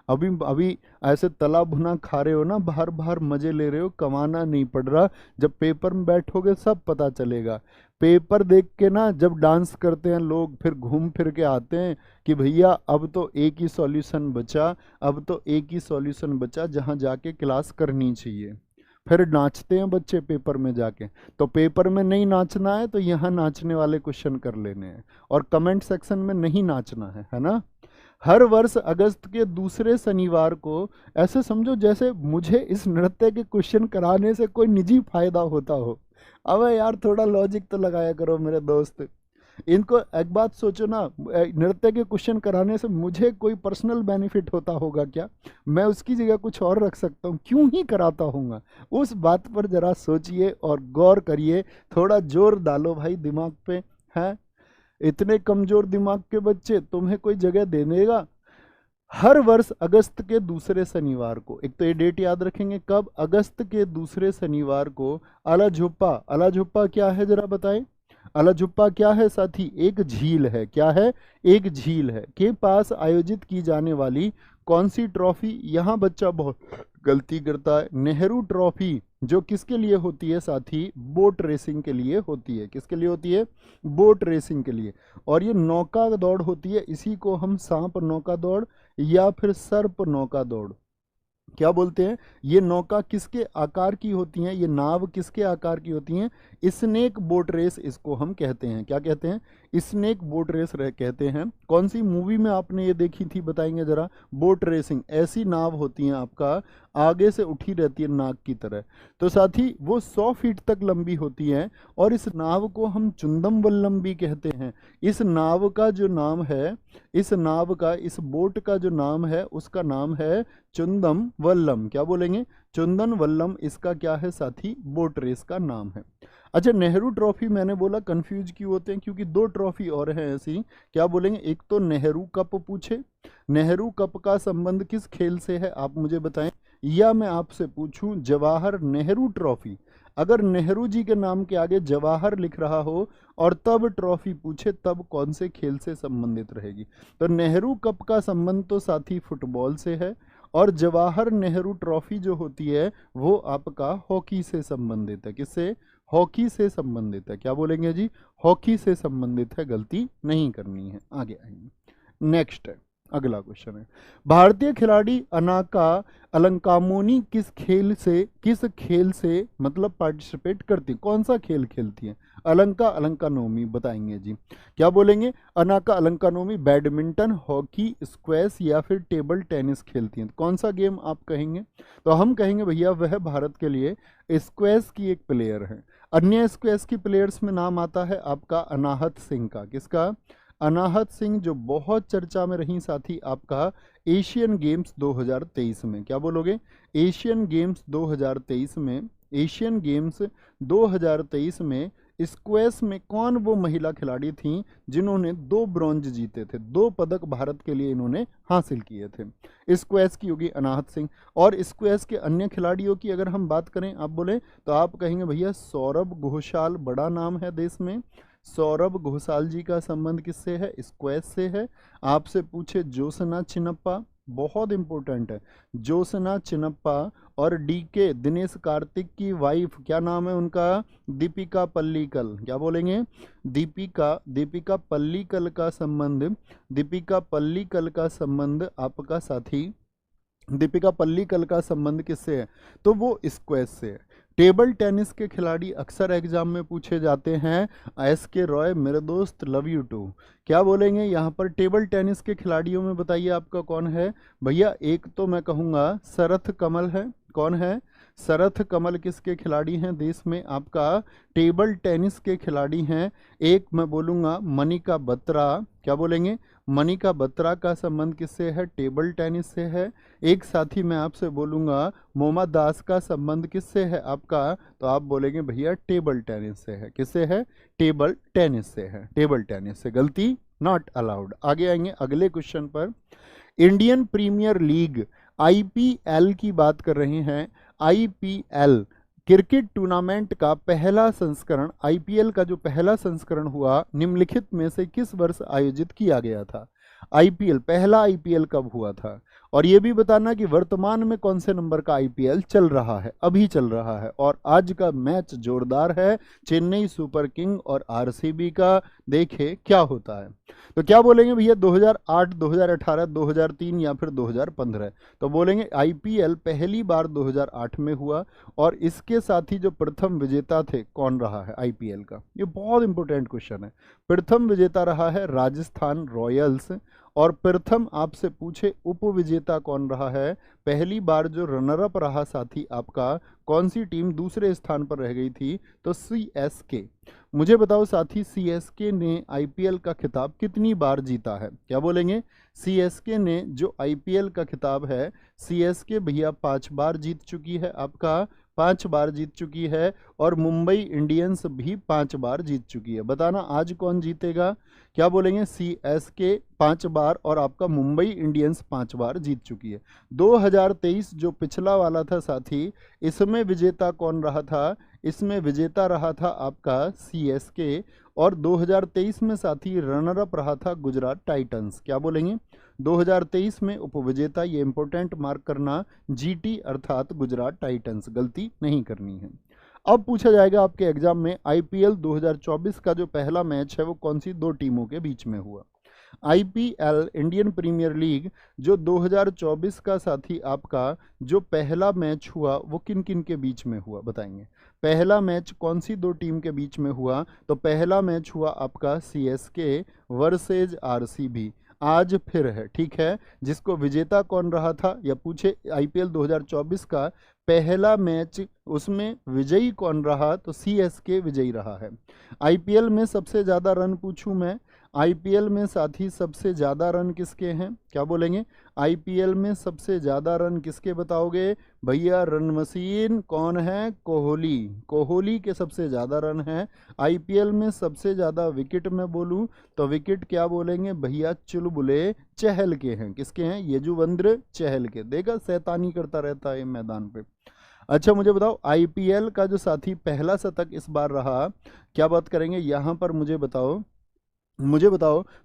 अभी अभी ऐसे तला भुना खा रहे हो ना, बाहर बाहर मजे ले रहे हो, कमाना नहीं पड़ रहा। जब पेपर में बैठोगे सब पता चलेगा। पेपर देख के ना जब डांस करते हैं लोग, फिर घूम फिर के आते हैं कि भैया अब तो एक ही सॉल्यूशन बचा, अब तो एक ही सॉल्यूशन बचा जहाँ जाके क्लास करनी चाहिए। फिर नाचते हैं बच्चे पेपर में जाके। तो पेपर में नहीं नाचना है तो यहाँ नाचने वाले क्वेश्चन कर लेने हैं, और कमेंट सेक्शन में नहीं नाचना है ना। हर वर्ष अगस्त के दूसरे शनिवार को, ऐसे समझो जैसे मुझे इस नृत्य के क्वेश्चन कराने से कोई निजी फायदा होता हो। अबे यार थोड़ा लॉजिक तो लगाया करो मेरे दोस्त। इनको एक बात सोचो ना, नृत्य के क्वेश्चन कराने से मुझे कोई पर्सनल बेनिफिट होता होगा क्या? मैं उसकी जगह कुछ और रख सकता हूँ, क्यों ही कराता हूँगा? उस बात पर जरा सोचिए और गौर करिए, थोड़ा जोर डालो भाई दिमाग पे। हैं इतने कमजोर दिमाग के बच्चे, तुम्हें कोई जगह दे देगा? हर वर्ष अगस्त के दूसरे शनिवार को, एक तो ये डेट याद रखेंगे कब, अगस्त के दूसरे शनिवार को अलाजुप्पा। अलाजुप्पा क्या है जरा बताएं? अलाजुप्पा क्या है साथी? एक झील है। क्या है? एक झील है के पास आयोजित की जाने वाली कौन सी ट्रॉफी? यहाँ बच्चा बहुत गलती करता है। नेहरू ट्रॉफी, जो किसके लिए होती है साथी? बोट रेसिंग के लिए होती है। किसके लिए होती है? बोट रेसिंग के लिए। और ये नौका दौड़ होती है, इसी को हम सांप नौका दौड़ या फिर सर्प नौका दौड़ क्या बोलते हैं? ये नौका किसके आकार की होती हैं? ये नाव किसके आकार की होती हैं? स्नेक बोट रेस इसको हम कहते हैं। क्या कहते हैं? स्नेक बोट रेस कहते हैं। कौन सी मूवी में आपने ये देखी थी बताएंगे जरा? बोट रेसिंग, ऐसी नाव होती है आपका, आगे से उठी रहती है नाक की तरह। तो साथी वो 100 फीट तक लंबी होती है, और इस नाव को हम चुंदम वल्लम भी कहते हैं। इस नाव का जो नाम है, इस नाव का, इस बोट का जो नाम है, उसका नाम है चुंदम वल्लम। क्या बोलेंगे? चुंदन वल्लम इसका क्या है साथी? बोट रेस का नाम है। अच्छा, नेहरू ट्रॉफी मैंने बोला कंफ्यूज क्यों होते हैं? क्योंकि दो ट्रॉफी और हैं ऐसी। क्या बोलेंगे? एक तो नेहरू कप पूछे, नेहरू कप का संबंध किस खेल से है आप मुझे बताएं। या मैं आपसे पूछूं जवाहर नेहरू ट्रॉफी, अगर नेहरू जी के नाम के आगे जवाहर लिख रहा हो और तब ट्रॉफी पूछे, तब कौन से खेल से संबंधित रहेगी? तो नेहरू कप का संबंध तो साथी फुटबॉल से है, और जवाहर नेहरू ट्रॉफी जो होती है वो आपका हॉकी से संबंधित है। किससे? हॉकी से संबंधित है। क्या बोलेंगे जी? हॉकी से संबंधित है, गलती नहीं करनी है। आगे आएंगे, नेक्स्ट है, अगला क्वेश्चन है। भारतीय खिलाड़ी अनाका अलंकामोनी किस खेल से मतलब पार्टिसिपेट करती, कौन सा खेल खेलती हैं? अलंकानोमी बताएंगे जी। क्या बोलेंगे? अनाका अलंकानोमी बैडमिंटन, हॉकी, स्क्वैश या फिर टेबल टेनिस खेलती हैं। कौन सा गेम आप कहेंगे? तो हम कहेंगे भैया वह भारत के लिए स्क्वैश की एक प्लेयर है। अन्य स्क्वैश की प्लेयर्स में नाम आता है आपका अनाहत सिंह का। किसका? अनाहत सिंह, जो बहुत चर्चा में रही साथी आपका एशियन गेम्स 2023 में। क्या बोलोगे? एशियन गेम्स 2023 में, एशियन गेम्स 2023 में स्क्वैश में कौन वो महिला खिलाड़ी थी जिन्होंने 2 ब्रॉन्ज जीते थे? 2 पदक भारत के लिए इन्होंने हासिल किए थे। स्क्वैश की होगी अनाहत सिंह। और स्क्वैश के अन्य खिलाड़ियों की अगर हम बात करें, आप बोले तो आप कहेंगे भैया सौरभ घोषाल, बड़ा नाम है देश में। सौरभ घोषाल जी का संबंध किससे है? स्क्वैश से है। आपसे पूछे ज्योत्सना चिन्नप्पा, बहुत इंपॉर्टेंट है, ज्योत्सना चिन्नप्पा और डीके दिनेश कार्तिक की वाइफ, क्या नाम है उनका? दीपिका पल्लीकल। क्या बोलेंगे? दीपिका पल्लीकल का संबंध, दीपिका पल्लीकल का संबंध आपका साथी, दीपिका पल्लीकल का संबंध किससे है? तो वो स्क्वैश से है। टेबल टेनिस के खिलाड़ी अक्सर एग्जाम में पूछे जाते हैं। SK रॉय मेरे दोस्त, लव यू टू। क्या बोलेंगे यहाँ पर? टेबल टेनिस के खिलाड़ियों में बताइए आपका कौन है भैया? एक तो मैं कहूँगा शरथ कमल है। कौन है? शरथ कमल किसके खिलाड़ी हैं देश में? आपका टेबल टेनिस के खिलाड़ी हैं। एक मैं बोलूँगा मनिका बत्रा, क्या बोलेंगे? मनिका बत्रा का संबंध किससे है? टेबल टेनिस से है। एक साथी मैं आपसे बोलूँगा मोमा दास का संबंध किससे है आपका? तो आप बोलेंगे भैया टेबल टेनिस से है। किससे है? टेबल टेनिस से है। टेबल टेनिस से, गलती नॉट अलाउड। आगे आएंगे अगले क्वेश्चन पर। इंडियन प्रीमियर लीग आईपीएल की बात कर रहे हैं। आईपीएल क्रिकेट टूर्नामेंट का पहला संस्करण, आईपीएल का जो पहला संस्करण हुआ निम्नलिखित में से किस वर्ष आयोजित किया गया था? आईपीएल, पहला आईपीएल कब हुआ था? और ये भी बताना कि वर्तमान में कौन से नंबर का आईपीएल चल रहा है, अभी चल रहा है। और आज का मैच जोरदार है, चेन्नई सुपर किंग और आरसीबी का। देखे क्या होता है। तो क्या बोलेंगे भैया? 2008, 2018, 2003 या फिर 2015? तो बोलेंगे आईपीएल पहली बार 2008 में हुआ। और इसके साथ ही जो प्रथम विजेता थे कौन रहा है आईपीएल का? ये बहुत इंपॉर्टेंट क्वेश्चन है। प्रथम विजेता रहा है राजस्थान रॉयल्स। और प्रथम आपसे पूछे उप विजेता कौन रहा है? पहली बार जो रनर अप रहा साथी आपका, कौन सी टीम दूसरे स्थान पर रह गई थी? तो सीएसके। मुझे बताओ साथी, सीएसके ने आईपीएल का खिताब कितनी बार जीता है? क्या बोलेंगे? सीएसके ने जो आईपीएल का खिताब है, सीएसके भैया 5 बार जीत चुकी है आपका, 5 बार जीत चुकी है। और मुंबई इंडियंस भी 5 बार जीत चुकी है। बताना आज कौन जीतेगा? क्या बोलेंगे? सीएसके 5 बार और आपका मुंबई इंडियंस 5 बार जीत चुकी है। 2023 जो पिछला वाला था साथी, इसमें विजेता कौन रहा था? इसमें विजेता रहा था आपका सीएसके। और 2023 में साथी रनर अप रहा था गुजरात टाइटंस। क्या बोलेंगे? 2023 में उपविजेता, ये इंपॉर्टेंट मार्क करना, जीटी अर्थात गुजरात टाइटंस, गलती नहीं करनी है। अब पूछा जाएगा आपके एग्जाम में आईपीएल 2024 का जो पहला मैच है वो कौन सी 2 टीमों के बीच में हुआ? आईपीएल इंडियन प्रीमियर लीग जो 2024 का साथी आपका जो पहला मैच हुआ वो किन किन के बीच में हुआ बताएंगे? पहला मैच कौन सी 2 टीम के बीच में हुआ? तो पहला मैच हुआ आपका सीएसके वर्सेज आरसीबी। आज फिर है, ठीक है। जिसको विजेता कौन रहा था या पूछे आईपीएल 2024 का पहला मैच, उसमें विजयी कौन रहा? तो सीएसके विजयी रहा है। आईपीएल में सबसे ज़्यादा रन पूछूं मैं, आईपीएल में साथी सबसे ज़्यादा रन किसके हैं? क्या बोलेंगे? आईपीएल में सबसे ज़्यादा रन किसके बताओगे? भैया रन मशीन कौन है? कोहली। कोहली के सबसे ज़्यादा रन हैं। आईपीएल में सबसे ज़्यादा विकेट में बोलूं तो विकेट क्या बोलेंगे भैया? चुलबुले चहल के हैं। किसके हैं? यजुवेंद्र चहल के। देखा, शैतानी करता रहता है मैदान पे। अच्छा मुझे बताओ आईपीएल का जो साथी पहला शतक इस बार रहा, क्या बात करेंगे यहाँ पर? मुझे बताओ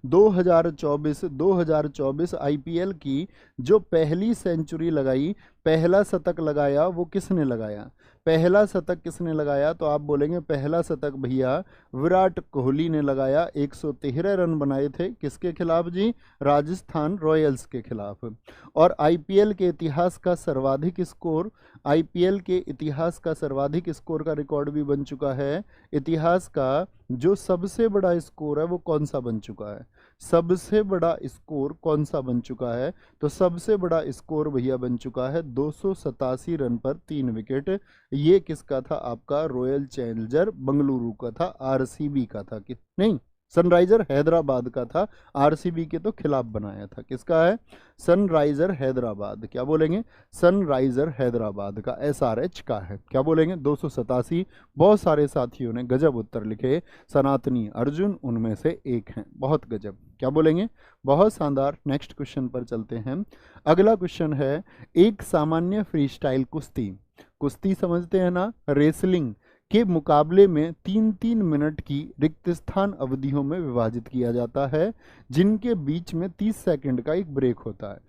2024 आईपीएल की जो पहली सेंचुरी लगाई, पहला शतक लगाया, वो किसने लगाया? पहला शतक किसने लगाया? तो आप बोलेंगे पहला शतक भैया विराट कोहली ने लगाया। 113 रन बनाए थे। किसके खिलाफ जी? राजस्थान रॉयल्स के खिलाफ। और आईपीएल के इतिहास का सर्वाधिक स्कोर, आईपीएल के इतिहास का सर्वाधिक स्कोर का रिकॉर्ड भी बन चुका है। इतिहास का जो सबसे बड़ा स्कोर है वो कौन सा बन चुका है? सबसे बड़ा स्कोर कौन सा बन चुका है? तो सबसे बड़ा स्कोर भैया बन चुका है 287 रन पर 3 विकेट। ये किसका था? आपका रॉयल चैलेंजर बेंगलुरु का था, आरसीबी का था कि नहीं, सनराइजर हैदराबाद का था। आरसीबी के तो खिलाफ बनाया था। किसका है? सनराइजर हैदराबाद। क्या बोलेंगे? सनराइजर हैदराबाद का, एसआरएच का है। क्या बोलेंगे? 287। बहुत सारे साथियों ने गजब उत्तर लिखे। सनातनी अर्जुन उनमें से एक हैं। बहुत गजब। क्या बोलेंगे? बहुत शानदार। नेक्स्ट क्वेश्चन पर चलते हैं। अगला क्वेश्चन है, एक सामान्य फ्री स्टाइल कुश्ती, कुश्ती समझते हैं ना, रेसलिंग के मुकाबले में 3-3 मिनट की रिक्त स्थान अवधियों में विभाजित किया जाता है, जिनके बीच में 30 सेकंड का एक ब्रेक होता है।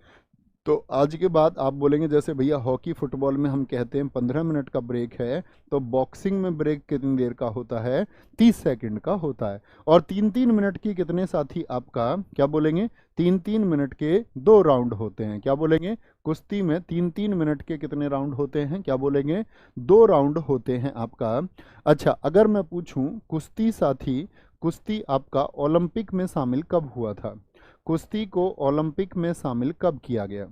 तो आज के बाद आप बोलेंगे जैसे भैया हॉकी फुटबॉल में हम कहते हैं 15 मिनट का ब्रेक है, तो बॉक्सिंग में ब्रेक कितनी देर का होता है? 30 सेकंड का होता है। और 3-3 मिनट की कितने साथी आपका? क्या बोलेंगे? 3-3 मिनट के 2 राउंड होते हैं। क्या बोलेंगे? कुश्ती में 3-3 मिनट के कितने राउंड होते हैं? क्या बोलेंगे? 2 राउंड होते हैं आपका। अच्छा अगर मैं पूछूं कुश्ती साथी, कुश्ती आपका ओलंपिक में शामिल कब हुआ था? कुश्ती को ओलंपिक में शामिल कब किया गया?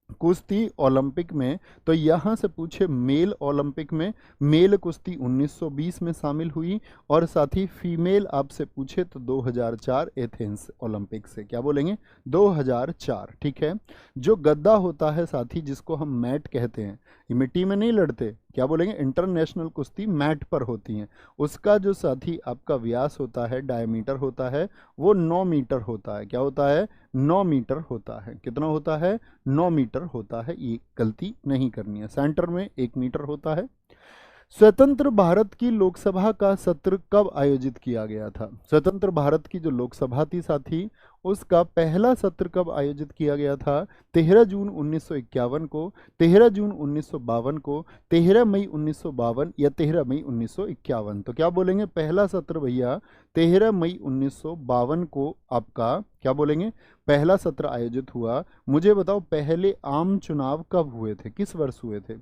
कुश्ती ओलंपिक में, तो यहाँ से पूछे मेल ओलंपिक में मेल कुश्ती 1920 में शामिल हुई, और साथ ही फीमेल आपसे पूछे तो 2004 एथेंस ओलंपिक से। क्या बोलेंगे? 2004। ठीक है। जो गद्दा होता है साथी, जिसको हम मैट कहते हैं, ये मिट्टी में नहीं लड़ते, क्या बोलेंगे? इंटरनेशनल कुश्ती मैट पर होती हैं। उसका जो साथी आपका व्यास होता है, डायमीटर होता है, वो 9 मीटर होता है। क्या होता है? 9 मीटर होता है। कितना होता है? 9 मीटर होता है। ये गलती नहीं करनी है। सेंटर में 1 मीटर होता है। स्वतंत्र भारत की लोकसभा का सत्र कब आयोजित किया गया था? स्वतंत्र भारत की जो लोकसभा थी साथी, उसका पहला सत्र कब आयोजित किया गया था? 13 जून 1951 को, 13 जून 1952 को, 13 मई 1952 या 13 मई 1951। तो क्या बोलेंगे? पहला सत्र भैया 13 मई 1952 को आपका क्या बोलेंगे? पहला सत्र आयोजित हुआ। मुझे बताओ पहले आम चुनाव कब हुए थे, किस वर्ष हुए थे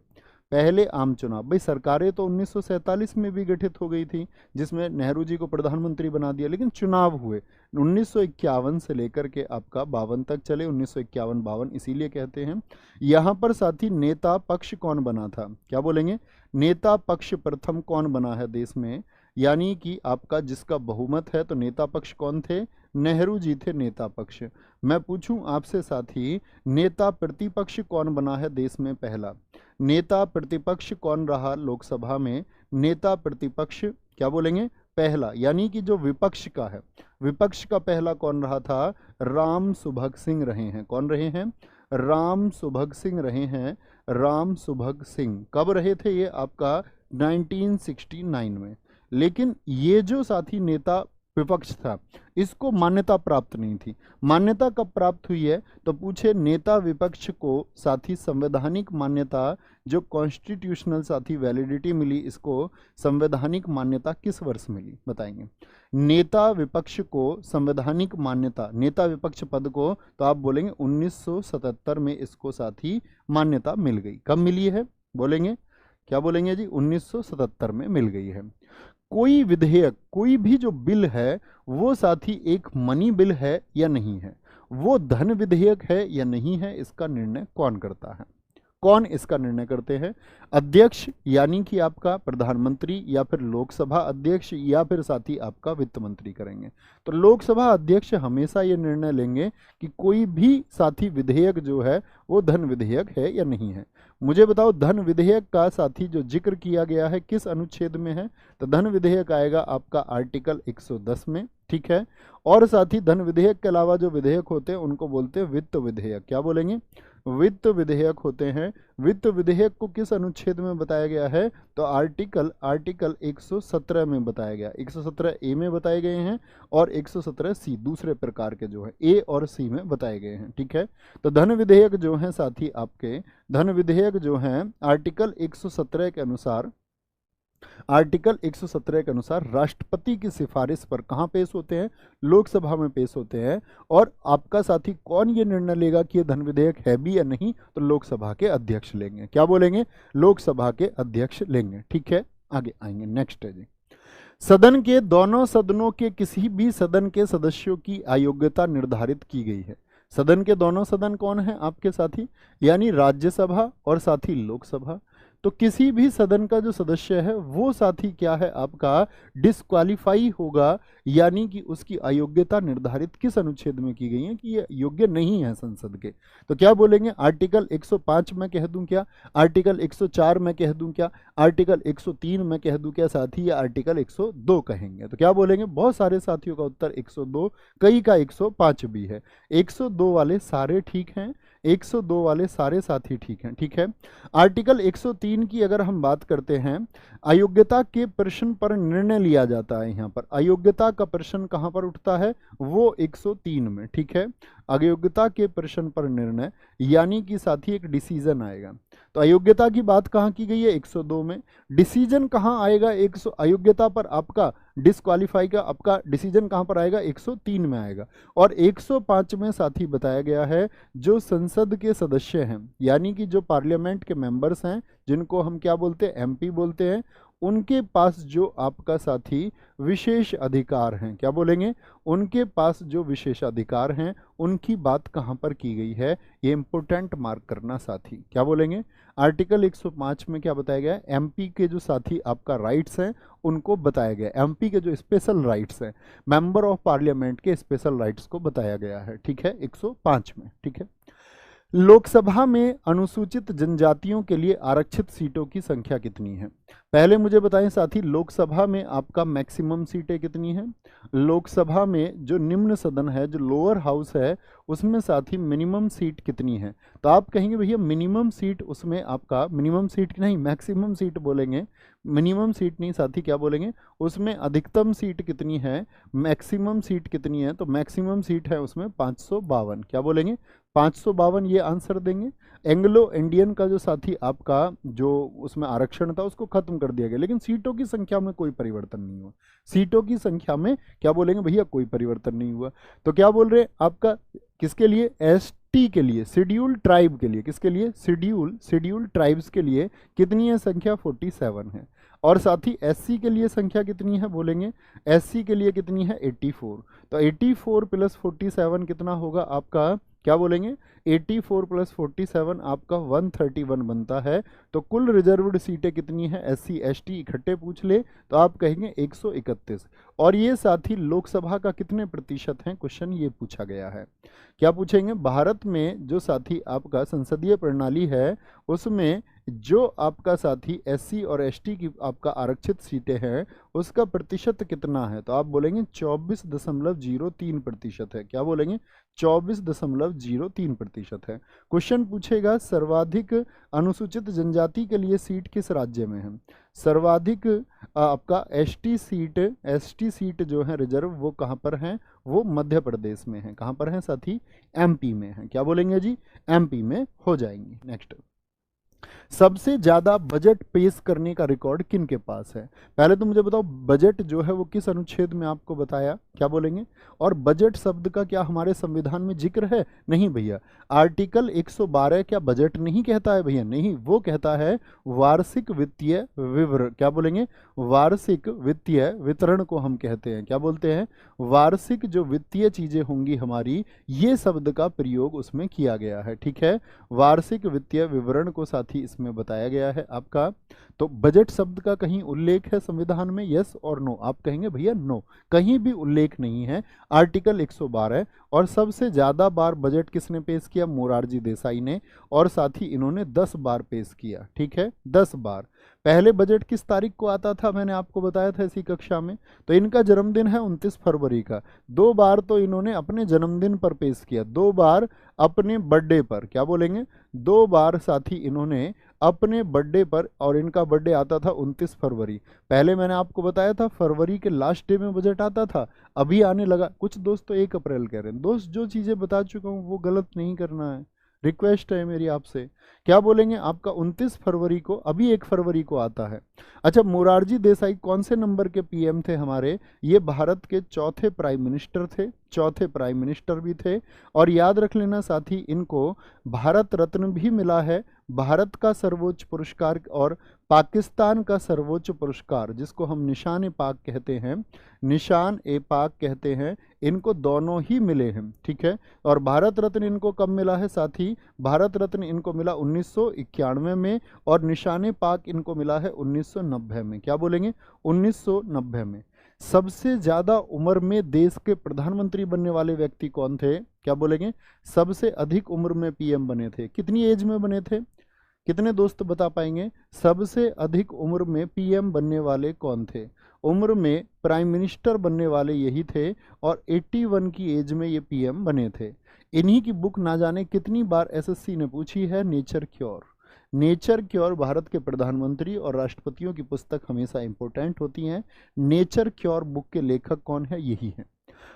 पहले आम चुनाव? भाई सरकारें तो 1947 में भी गठित हो गई थी, जिसमें नेहरू जी को प्रधानमंत्री बना दिया, लेकिन चुनाव हुए 1951 से लेकर के आपका 52 तक चले। 1951-52 इसीलिए कहते हैं। यहाँ पर साथी नेता पक्ष कौन बना था? क्या बोलेंगे? नेता पक्ष प्रथम कौन बना है देश में? यानी कि आपका जिसका बहुमत है, तो नेता पक्ष कौन थे? नेहरू जी थे नेता पक्ष। मैं पूछूं आपसे साथी, नेता प्रतिपक्ष कौन बना है देश में पहला? नेता प्रतिपक्ष कौन रहा लोकसभा में? नेता प्रतिपक्ष क्या बोलेंगे? पहला, यानी कि जो विपक्ष का है, विपक्ष का पहला कौन रहा था? राम सुभग सिंह रहे हैं। कौन रहे हैं? राम सुभग सिंह रहे हैं। राम सुभग सिंह कब रहे थे? ये आपका 1969 में। लेकिन ये जो साथी नेता विपक्ष था, इसको मान्यता प्राप्त नहीं थी। मान्यता कब प्राप्त हुई है? तो पूछे नेता विपक्ष को साथी संवैधानिक मान्यता, जो कॉन्स्टिट्यूशनल साथी वैलिडिटी मिली, इसको संवैधानिक मान्यता किस वर्ष मिली? बताएंगे। नेता विपक्ष को संवैधानिक मान्यता, नेता विपक्ष पद को, तो आप बोलेंगे 1977 में इसको साथी मान्यता मिल गई। कब मिली है? बोलेंगे क्या बोलेंगे जी? 1977 में मिल गई है। कोई विधेयक, कोई भी जो बिल है, वो साथी एक मनी बिल है या नहीं है? वो धन विधेयक है या नहीं है? इसका निर्णय कौन करता है? कौन इसका निर्णय करते हैं? अध्यक्ष, यानी कि आपका प्रधानमंत्री, या फिर लोकसभा अध्यक्ष, या फिर साथी आपका वित्त मंत्री करेंगे। तो लोकसभा अध्यक्ष हमेशा ये निर्णय लेंगे कि कोई भी साथी विधेयक जो है वो धन विधेयक है या नहीं है। मुझे बताओ धन विधेयक का साथी जो जिक्र किया गया है किस अनुच्छेद में है? तो धन विधेयक आएगा आपका आर्टिकल 110 में। ठीक है। और साथी धन विधेयक के अलावा जो विधेयक होते हैं उनको बोलते हैं वित्त विधेयक। क्या बोलेंगे? वित्त विधेयक होते हैं। वित्त विधेयक को किस अनुच्छेद में बताया गया है? तो आर्टिकल 117 में बताया गया। 117 ए में बताए गए हैं, और 117 सी दूसरे प्रकार के जो है ए और सी में बताए गए हैं। ठीक है। तो धन विधेयक जो है साथी आपके, धन विधेयक जो है आर्टिकल 117 के अनुसार, आर्टिकल 117 के अनुसार राष्ट्रपति की सिफारिश पर कहां पेश होते हैं? लोकसभा में पेश होते हैं। और आपका साथी कौन ये निर्णय लेगा कि ये धन विधेयक है भी या नहीं? तो लोकसभा के अध्यक्ष लेंगे। क्या बोलेंगे? लोकसभा के अध्यक्ष लेंगे। ठीक है। आगे आएंगे, नेक्स्ट है जी। सदन के दोनों सदनों के किसी भी सदन के सदस्यों की अयोग्यता निर्धारित की गई है। सदन के दोनों सदन कौन है आपके साथी? यानी राज्यसभा और साथी लोकसभा। तो किसी भी सदन का जो सदस्य है वो साथी क्या है आपका? डिस्क्वालीफाई होगा, यानी कि उसकी अयोग्यता निर्धारित किस अनुच्छेद में की गई है कि ये योग्य नहीं है संसद के। तो क्या बोलेंगे? आर्टिकल 105 में कह दूं क्या? आर्टिकल 104 में कह दूं क्या? आर्टिकल 103 में कह दूं क्या साथी? या आर्टिकल 102 कहेंगे? तो क्या बोलेंगे? बहुत सारे साथियों का उत्तर 102, कई का 105 भी है। 102 वाले सारे ठीक हैं, 102 वाले सारे साथी ठीक हैं। ठीक है। आर्टिकल 103 की अगर हम बात करते हैं, अयोग्यता के प्रश्न पर निर्णय लिया जाता है। यहाँ पर अयोग्यता का प्रश्न कहाँ पर उठता है? वो 103 में। ठीक है। अयोग्यता के प्रश्न पर निर्णय, यानी कि साथी एक डिसीजन आएगा। तो अयोग्यता की बात कहाँ की गई है? 102 में। डिसीजन कहाँ आएगा? 100 अयोग्यता पर आपका डिस्क्वालीफाई का आपका डिसीजन कहाँ पर आएगा? 103 में आएगा। और 105 में साथी बताया गया है जो संसद के सदस्य हैं, यानी कि जो पार्लियामेंट के मेंबर्स हैं, जिनको हम क्या बोलते हैं? एमपी बोलते हैं, उनके पास जो आपका साथी विशेष अधिकार हैं, क्या बोलेंगे, उनके पास जो विशेष अधिकार हैं उनकी बात कहाँ पर की गई है, ये इंपोर्टेंट मार्क करना साथी। क्या बोलेंगे, आर्टिकल 105 में क्या बताया गया है, एमपी के जो साथी आपका राइट्स हैं उनको बताया गया, एमपी के जो स्पेशल राइट्स हैं, मेंबर ऑफ पार्लियामेंट के स्पेशल राइट्स को बताया गया है, ठीक है, 105 में, ठीक है। लोकसभा में अनुसूचित जनजातियों के लिए आरक्षित सीटों की संख्या कितनी है, पहले मुझे बताएं साथी, लोकसभा में आपका मैक्सिमम सीटें कितनी हैं, लोकसभा में जो निम्न सदन है, जो लोअर हाउस है, उसमें साथी मिनिमम सीट कितनी है, तो आप कहेंगे भैया मिनिमम सीट, उसमें आपका मिनिमम सीट नहीं मैक्सिमम सीट बोलेंगे, मिनिमम सीट नहीं साथी, क्या बोलेंगे, उसमें अधिकतम सीट कितनी है, मैक्सिमम सीट कितनी है, तो मैक्सिमम सीट है उसमें 552, क्या बोलेंगे, 552 ये आंसर देंगे। एंग्लो इंडियन का जो साथी आपका जो उसमें आरक्षण था उसको खत्म कर दिया गया, लेकिन सीटों की संख्या में कोई परिवर्तन नहीं हुआ, सीटों की संख्या में क्या बोलेंगे भैया, कोई परिवर्तन नहीं हुआ। तो क्या बोल रहे हैं आपका, किसके लिए, एसटी के लिए, शेड्यूल ट्राइब के लिए, किसके लिए, शेड्यूल ट्राइब्स के लिए कितनी है संख्या, 47 है। और साथ ही एससी के लिए संख्या कितनी है बोलेंगे, एससी के लिए कितनी है, 84। तो 84 प्लस 47 कितना होगा आपका, क्या बोलेंगे, 84 प्लस 47 आपका 131 बनता है। तो कुल रिजर्व्ड सीटें कितनी है, एससी एसटी इकट्ठे पूछ ले तो आप कहेंगे 131। और ये साथ ही लोकसभा का कितने प्रतिशत हैं, क्वेश्चन ये पूछा गया है। क्या पूछेंगे, भारत में जो साथी आपका संसदीय प्रणाली है उसमें जो आपका साथी एससी और एसटी की आपका आरक्षित सीटें हैं उसका प्रतिशत कितना है, तो आप बोलेंगे 24.03% है, क्या बोलेंगे, 24.03% है। क्वेश्चन पूछेगा सर्वाधिक अनुसूचित जनजाति के लिए सीट किस राज्य में है, सर्वाधिक आपका एसटी सीट जो है रिजर्व वो कहाँ पर है, वो मध्य प्रदेश में है, कहाँ पर है साथी, एमपी में है, क्या बोलेंगे जी, एमपी में हो जाएंगी। नेक्स्ट, सबसे ज्यादा बजट पेश करने का रिकॉर्ड किन के पास है, पहले तो मुझे बताओ बजट जो है वो किस अनुच्छेद में आपको बताया, क्या बोलेंगे, और बजट शब्द का क्या हमारे संविधान में जिक्र है, नहीं भैया, आर्टिकल 112 क्या बजट नहीं कहता है भैया, नहीं, वो कहता है वार्षिक वित्तीय विवरण, क्या बोलेंगे, वार्षिक वित्तीय वितरण को हम कहते हैं, क्या बोलते हैं, वार्षिक जो वित्तीय चीजें होंगी हमारी, ये शब्द का प्रयोग उसमें किया गया है, ठीक है, वार्षिक वित्तीय विवरण को साथ ही इसमें बताया गया है आपका। तो बजट शब्द का कहीं उल्लेख है संविधान में, यस और नो, आप कहेंगे भैया नो, कहीं भी उल्लेख नहीं है, आर्टिकल 112। और सबसे ज्यादा बार बजट किसने पेश किया, मोरारजी देसाई ने, और साथ ही इन्होंने 10 बार पेश किया, ठीक है, 10 बार। पहले बजट किस तारीख को आता था, मैंने आपको बताया था इसी कक्षा में, तो इनका जन्मदिन है 29 फरवरी का, 2 बार तो इन्होंने अपने जन्मदिन पर पेश किया, 2 बार अपने बर्थडे पर, क्या बोलेंगे, 2 बार साथी इन्होंने अपने बर्थडे पर, और इनका बर्थडे आता था 29 फरवरी। पहले मैंने आपको बताया था फरवरी के लास्ट डे में बजट आता था, अभी आने लगा, कुछ दोस्त तो 1 अप्रैल कह रहे हैं, दोस्त जो चीज़ें बता चुका हूँ वो गलत नहीं करना है, रिक्वेस्ट है मेरी आपसे। क्या बोलेंगे आपका 29 फरवरी को, अभी 1 फरवरी को आता है। अच्छा, मोरारजी देसाई कौन से नंबर के पीएम थे हमारे, ये भारत के चौथे प्राइम मिनिस्टर थे, चौथे प्राइम मिनिस्टर भी थे। और याद रख लेना साथी, इनको भारत रत्न भी मिला है, भारत का सर्वोच्च पुरस्कार और पाकिस्तान का सर्वोच्च पुरस्कार जिसको हम निशान ए पाक कहते हैं, निशान ए पाक कहते हैं, इनको दोनों ही मिले हैं, ठीक है। और भारत रत्न इनको कब मिला है साथी, भारत रत्न इनको मिला 1991 में, और निशान ए पाक इनको मिला है 1990 में, क्या बोलेंगे, 1990 में। सबसे ज्यादा उम्र में देश के प्रधानमंत्री बनने वाले व्यक्ति कौन थे, क्या बोलेंगे, सबसे अधिक उम्र में पीएम बने थे, कितनी एज में बने थे, कितने दोस्त बता पाएंगे, सबसे अधिक उम्र में पीएम बनने वाले कौन थे, उम्र में प्राइम मिनिस्टर बनने वाले यही थे, और 81 की एज में ये पीएम बने थे। इन्हीं की बुक ना जाने कितनी बार एसएससी ने पूछी है, nature cure. Nature cure Bharat के प्रधानमंत्री और राष्ट्रपतियों की पुस्तक हमेशा इंपॉर्टेंट होती हैं। नेचर क्योर बुक के लेखक कौन है, यही है।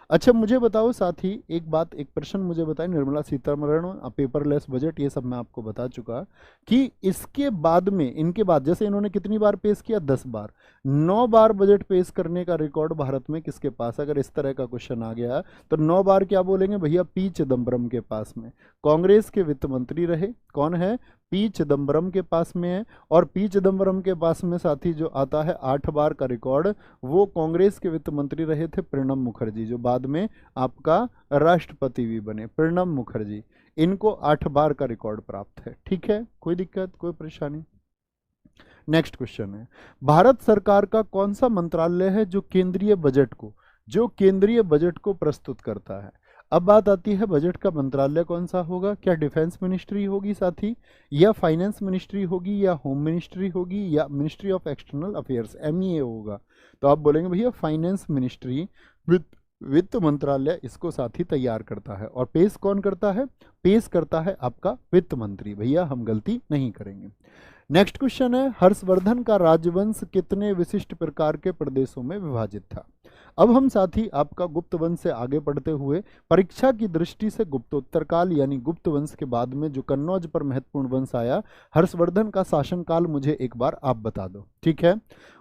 अच्छा, मुझे बताओ साथी एक बात, एक प्रश्न मुझे बताएं, निर्मला सीतारमण, पेपरलेस बजट, ये सब मैं आपको बता चुका कि इसके बाद में, इनके बाद जैसे इन्होंने कितनी बार पेश किया, 10 बार, 9 बार बजट पेश करने का रिकॉर्ड भारत में किसके पास, अगर इस तरह का क्वेश्चन आ गया तो 9 बार क्या बोलेंगे भैया, पी चिदम्बरम के पास में। कांग्रेस के वित्त मंत्री रहे, कौन है, पी चिदम्बरम के पास में है, और पी चिदम्बरम के पास में साथी जो आता है 8 बार का रिकॉर्ड, वो कांग्रेस के वित्त मंत्री रहे थे प्रणब मुखर्जी, जो बाद में आपका राष्ट्रपति भी बने, प्रणब मुखर्जी। इनको 8 बार का रिकॉर्ड प्राप्त है। ठीक है, कोई दिक्कत, कोई परेशानी? नेक्स्ट क्वेश्चन है, भारत सरकार का कौन सा मंत्रालय है जो केंद्रीय बजट को प्रस्तुत करता है? अब बात आती है बजट का मंत्रालय कौन सा होगा। क्या डिफेंस मिनिस्ट्री होगी साथी, या फाइनेंस मिनिस्ट्री होगी, या होम मिनिस्ट्री होगी, या ministry of external affairs MEA होगा? तो आप बोलेंगे भैया फाइनेंस मिनिस्ट्री, वित्त मंत्रालय इसको साथी तैयार करता है। और पेश कौन करता है? पेश करता है आपका वित्त मंत्री। भैया हम गलती नहीं करेंगे। नेक्स्ट क्वेश्चन है, हर्षवर्धन का राजवंश कितने विशिष्ट प्रकार के प्रदेशों में विभाजित था? अब हम साथी आपका गुप्त वंश से आगे बढ़ते हुए परीक्षा की दृष्टि से गुप्तोत्तर काल यानी गुप्त वंश के बाद में जो कन्नौज पर महत्वपूर्ण वंश आया, हर्षवर्धन का शासनकाल मुझे एक बार आप बता दो। ठीक है,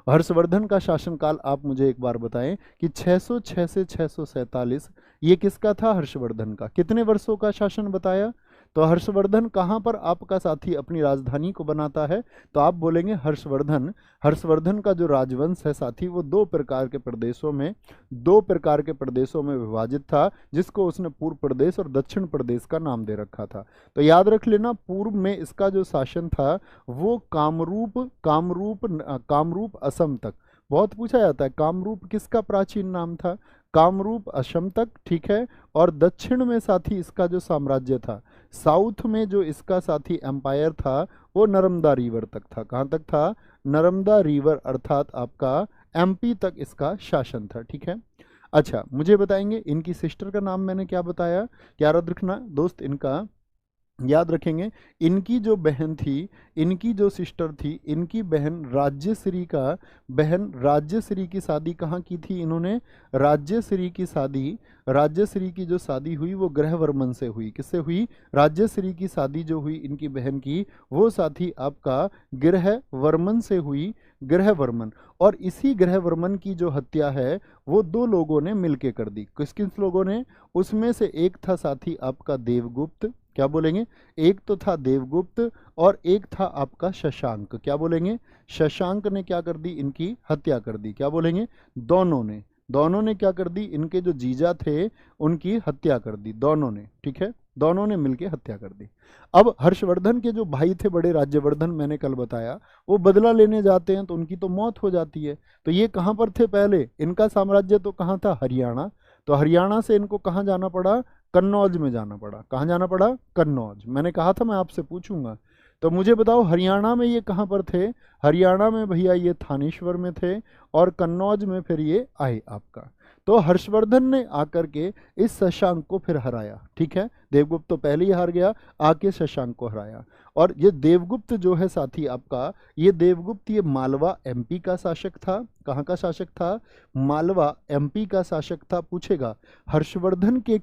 हर्षवर्धन का शासनकाल आप मुझे एक बार बताएं कि 606 से 647 ये किसका था? हर्षवर्धन का। कितने वर्षों का शासन बताया? तो हर्षवर्धन कहाँ पर आपका साथी अपनी राजधानी को बनाता है? तो आप बोलेंगे हर्षवर्धन का जो राजवंश है साथी वो दो प्रकार के प्रदेशों में विभाजित था, जिसको उसने पूर्व प्रदेश और दक्षिण प्रदेश का नाम दे रखा था। तो याद रख लेना, पूर्व में इसका जो शासन था वो कामरूप असम तक, बहुत पूछा जाता है कामरूप किसका प्राचीन नाम था? कामरूप असम तक। ठीक है, और दक्षिण में साथी इसका जो साम्राज्य था, साउथ में जो इसका साथी एम्पायर था वो नर्मदा रिवर तक था। कहाँ तक था? नर्मदा रिवर अर्थात आपका MP तक इसका शासन था। ठीक है, अच्छा मुझे बताएंगे इनकी सिस्टर का नाम मैंने क्या बताया? याद रखना दोस्त, इनका याद रखेंगे, इनकी जो बहन थी, इनकी जो सिस्टर थी, इनकी बहन राज्यश्री की शादी कहाँ की थी इन्होंने? राज्यश्री की जो शादी हुई वो ग्रहवर्मन से हुई। किससे हुई? राज्यश्री की शादी जो हुई इनकी बहन की, वो साथी आपका ग्रहवर्मन से हुई, ग्रहवर्मन। और इसी ग्रहवर्मन की जो हत्या है वो दो लोगों ने मिलके कर दी। किस किस लोगों ने? उसमें से एक था साथी आपका देवगुप्त, क्या बोलेंगे? एक तो था देवगुप्त और एक था आपका शशांक। क्या बोलेंगे? शशांक ने क्या कर दी? इनकी हत्या कर दी। क्या बोलेंगे? दोनों ने क्या कर दी? इनके जो जीजा थे उनकी हत्या कर दी दोनों ने। ठीक है, दोनों ने मिलके हत्या कर दी। अब हर्षवर्धन के जो भाई थे बड़े राज्यवर्धन, मैंने कल बताया, वो बदला लेने जाते हैं तो उनकी तो मौत हो जाती है। तो ये कहाँ पर थे पहले? इनका साम्राज्य तो कहाँ था? हरियाणा। तो हरियाणा से इनको कहाँ जाना पड़ा? कन्नौज में जाना पड़ा। कहाँ जाना पड़ा? कन्नौज। मैंने कहा था मैं आपसे पूछूंगा, तो मुझे बताओ हरियाणा में ये कहाँ पर थे? हरियाणा में भैया ये थानेश्वर में थे, और कन्नौज में फिर ये आए आपका। तो हर्षवर्धन ने आकर के इस शशांक को फिर हराया। ठीक है, देवगुप्त तो पहले ही हार गया, आके शशांक को हराया। और ये देवगुप्त जो है साथी आपका, ये देवगुप्त ये मालवा MP का शासक था। कहाँ का शासक था? मालवा MP का शासक था। पूछेगा हर्षवर्धन के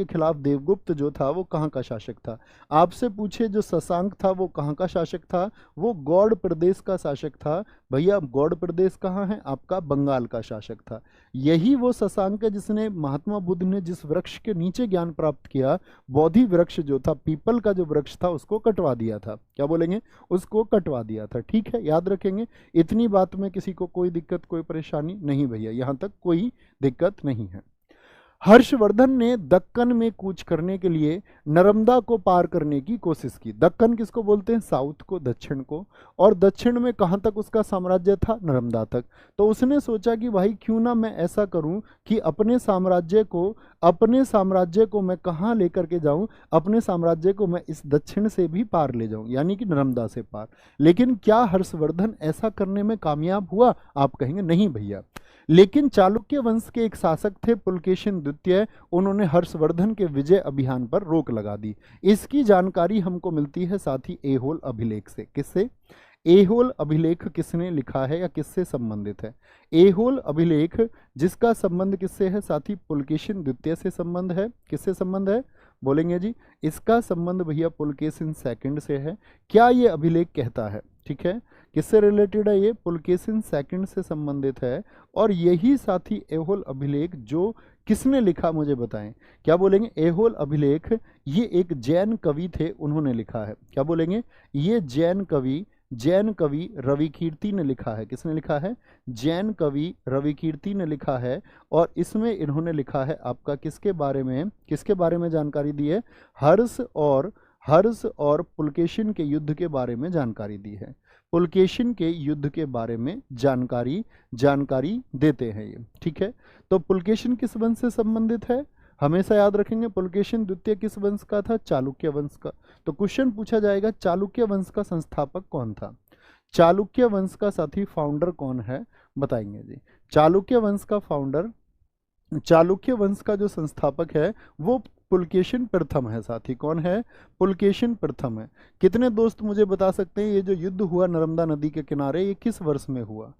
खिलाफ देवगुप्त जो था वो कहाँ का शासक था? आपसे पूछे जो शशांक था वो कहाँ का शासक था? वो गौड़ प्रदेश का शासक था। भैया गौड़ प्रदेश कहाँ है? आपका बंगाल का शासक था। यही वो शशांक है जिसने महात्मा बुद्ध ने जिस वृक्ष के नीचे ज्ञान प्राप्त किया, बोधि वृक्ष जो था, पीपल का जो वृक्ष था, उसको कटवा दिया था। क्या बोलेंगे? उसको कटवा दिया था। ठीक है, याद रखेंगे। इतनी बात में किसी को कोई दिक्कत, कोई परेशानी नहीं भैया, यहां तक कोई दिक्कत नहीं है। हर्षवर्धन ने दक्कन में कूच करने के लिए नर्मदा को पार करने की कोशिश की। दक्कन किसको बोलते हैं? साउथ को, दक्षिण को। और दक्षिण में कहां तक उसका साम्राज्य था? नर्मदा तक। तो उसने सोचा कि भाई क्यों ना मैं ऐसा करूं कि अपने साम्राज्य को मैं कहां लेकर के जाऊं? अपने साम्राज्य को मैं इस दक्षिण से भी पार ले जाऊं, यानी कि नर्मदा से पार। लेकिन क्या हर्षवर्धन ऐसा करने में कामयाब हुआ? आप कहेंगे नहीं भैया। लेकिन चालुक्य वंश के एक शासक थे पुलकेशिन द्वितीय, उन्होंने हर्षवर्धन के विजय अभियान पर रोक लगा दी। इसकी जानकारी हमको मिलती है साथी ऐहोल अभिलेख से। किससे? ऐहोल अभिलेख किसने लिखा है या किससे संबंधित है? ऐहोल अभिलेख जिसका संबंध किससे है साथी? पुलकेशिन द्वितीय से संबंध है। किससे संबंध है? बोलेंगे जी, इसका संबंध भैया पुलकेशिन सेकंड से है। क्या ये अभिलेख कहता है? ठीक है, किससे रिलेटेड है? ये पुलकेशिन सेकंड से संबंधित है। और यही साथी ऐहोल अभिलेख जो किसने लिखा मुझे बताएं। क्या बोलेंगे, ऐहोल अभिलेख ये एक जैन कवि थे, उन्होंने लिखा है। क्या बोलेंगे, ये जैन कवि रविकीर्ति ने लिखा है। किसने लिखा है, जैन कवि रविकीर्ति ने लिखा है। और इसमें इन्होंने लिखा है आपका किसके बारे में जानकारी दी है, हर्ष और पुलकेशिन के युद्ध के बारे में जानकारी दी है। पुलकेशिन के युद्ध के बारे में जानकारी देते हैं ये, ठीक है। तो पुलकेशिन किस वंश से संबंधित है, हमेशा याद रखेंगे, पुलकेशिन द्वितीय किस वंश का था, चालुक्य वंश का। तो क्वेश्चन पूछा जाएगा चालुक्य वंश का संस्थापक कौन था, चालुक्य वंश का साथी फाउंडर कौन है, बताएंगे जी। चालुक्य वंश का जो संस्थापक है वो पुलकेशिन प्रथम है साथी। कौन है, पुलकेशिन प्रथम है। कितने दोस्त मुझे बता सकते हैं ये जो युद्ध हुआ नर्मदा नदी के किनारे, ये किस वर्ष में हुआ,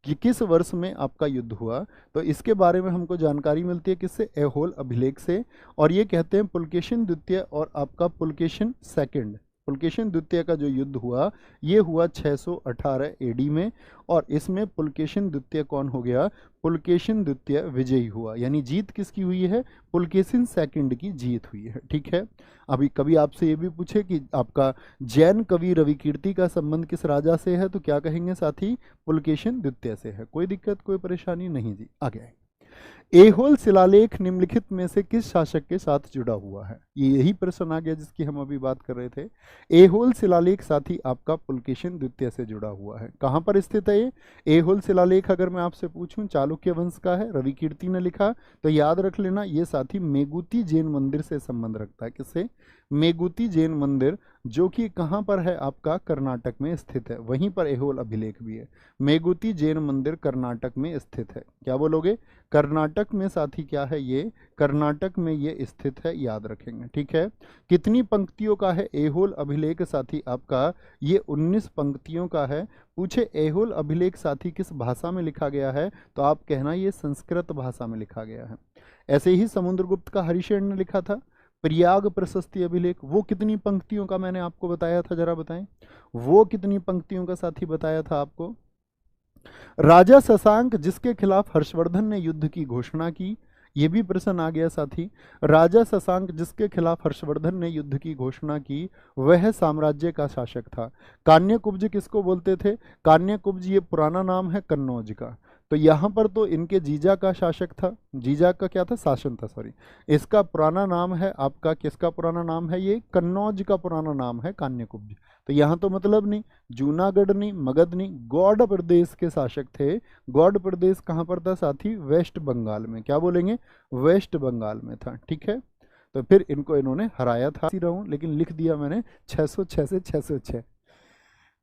कि किस वर्ष में आपका युद्ध हुआ। तो इसके बारे में हमको जानकारी मिलती है किससे, ऐहोल अभिलेख से। और ये कहते हैं पुलकेशिन द्वितीय और आपका पुलकेशिन सेकंड, पुलकेशिन द्वितीय का जो युद्ध हुआ ये हुआ 618 एडी में। और इसमें पुलकेशिन द्वितीय कौन हो गया, पुलकेशिन द्वितीय विजयी हुआ। यानी जीत किसकी हुई है, पुलकेशिन सेकंड की जीत हुई है, ठीक है। अभी कभी आपसे ये भी पूछे कि आपका जैन कवि रविकीर्ति का संबंध किस राजा से है, तो क्या कहेंगे साथी, पुलकेशिन द्वितीय से है। कोई दिक्कत कोई परेशानी नहीं जी, आगे आए। ऐहोल शिलालेख निम्नलिखित में से किस शासक के साथ जुड़ा हुआ है, ये यही प्रश्न आ गया जिसकी हम अभी बात कर रहे थे। ऐहोल शिलालेख साथी आपका पुलकेशिन द्वितीय से जुड़ा हुआ है। कहाँ पर स्थित है ये ऐहोल शिलालेख, अगर मैं आपसे पूछूं, चालुक्य वंश का है, रविकीर्ति ने लिखा, तो याद रख लेना ये साथी मेगुती जैन मंदिर से संबंध रखता है। किससे, मेगुती जैन मंदिर, जो कि कहाँ पर है आपका, कर्नाटक में स्थित है। वहीं पर ऐहोल अभिलेख भी है। मेगुती जैन मंदिर कर्नाटक में स्थित है। क्या बोलोगे, कर्नाटक में साथी क्या है ये, कर्नाटक में ये स्थित है, याद रखेंगे, ठीक है। कितनी पंक्तियों का है ऐहोल अभिलेख साथी आपका, ये 19 पंक्तियों का है। पूछे ऐहोल अभिलेख साथी किस भाषा में लिखा गया है, तो आप कहना ये संस्कृत भाषा में लिखा गया है। ऐसे ही समुद्रगुप्त का हरिशेन ने लिखा था प्रयाग प्रशस्ति अभिलेख, वो कितनी पंक्तियों का मैंने आपको बताया था, जरा बताएं, वो कितनी पंक्तियों का साथी बताया था आपको। राजा शशांक जिसके खिलाफ हर्षवर्धन ने युद्ध की घोषणा की, ये भी प्रश्न आ गया साथी। राजा शशांक जिसके खिलाफ हर्षवर्धन ने युद्ध की घोषणा की, वह साम्राज्य का शासक था। कान्यकुब्ज किसको बोलते थे, कान्यकुब्ज ये पुराना नाम है कन्नौज का। तो यहाँ पर तो इनके जीजा का शासक था, जीजा का क्या था, शासन था, सॉरी। इसका पुराना नाम है आपका, किसका पुराना नाम है, ये कन्नौज का पुराना नाम है कान्यकुब्ज। तो यहाँ तो मतलब नहीं, जूनागढ़ नहीं, मगध नहीं, गौड़ प्रदेश के शासक थे। गौड़ प्रदेश कहाँ पर था साथी, वेस्ट बंगाल में। क्या बोलेंगे, वेस्ट बंगाल में था, ठीक है। तो फिर इनको इन्होंने हराया था, लेकिन लिख दिया मैंने 606 से 606।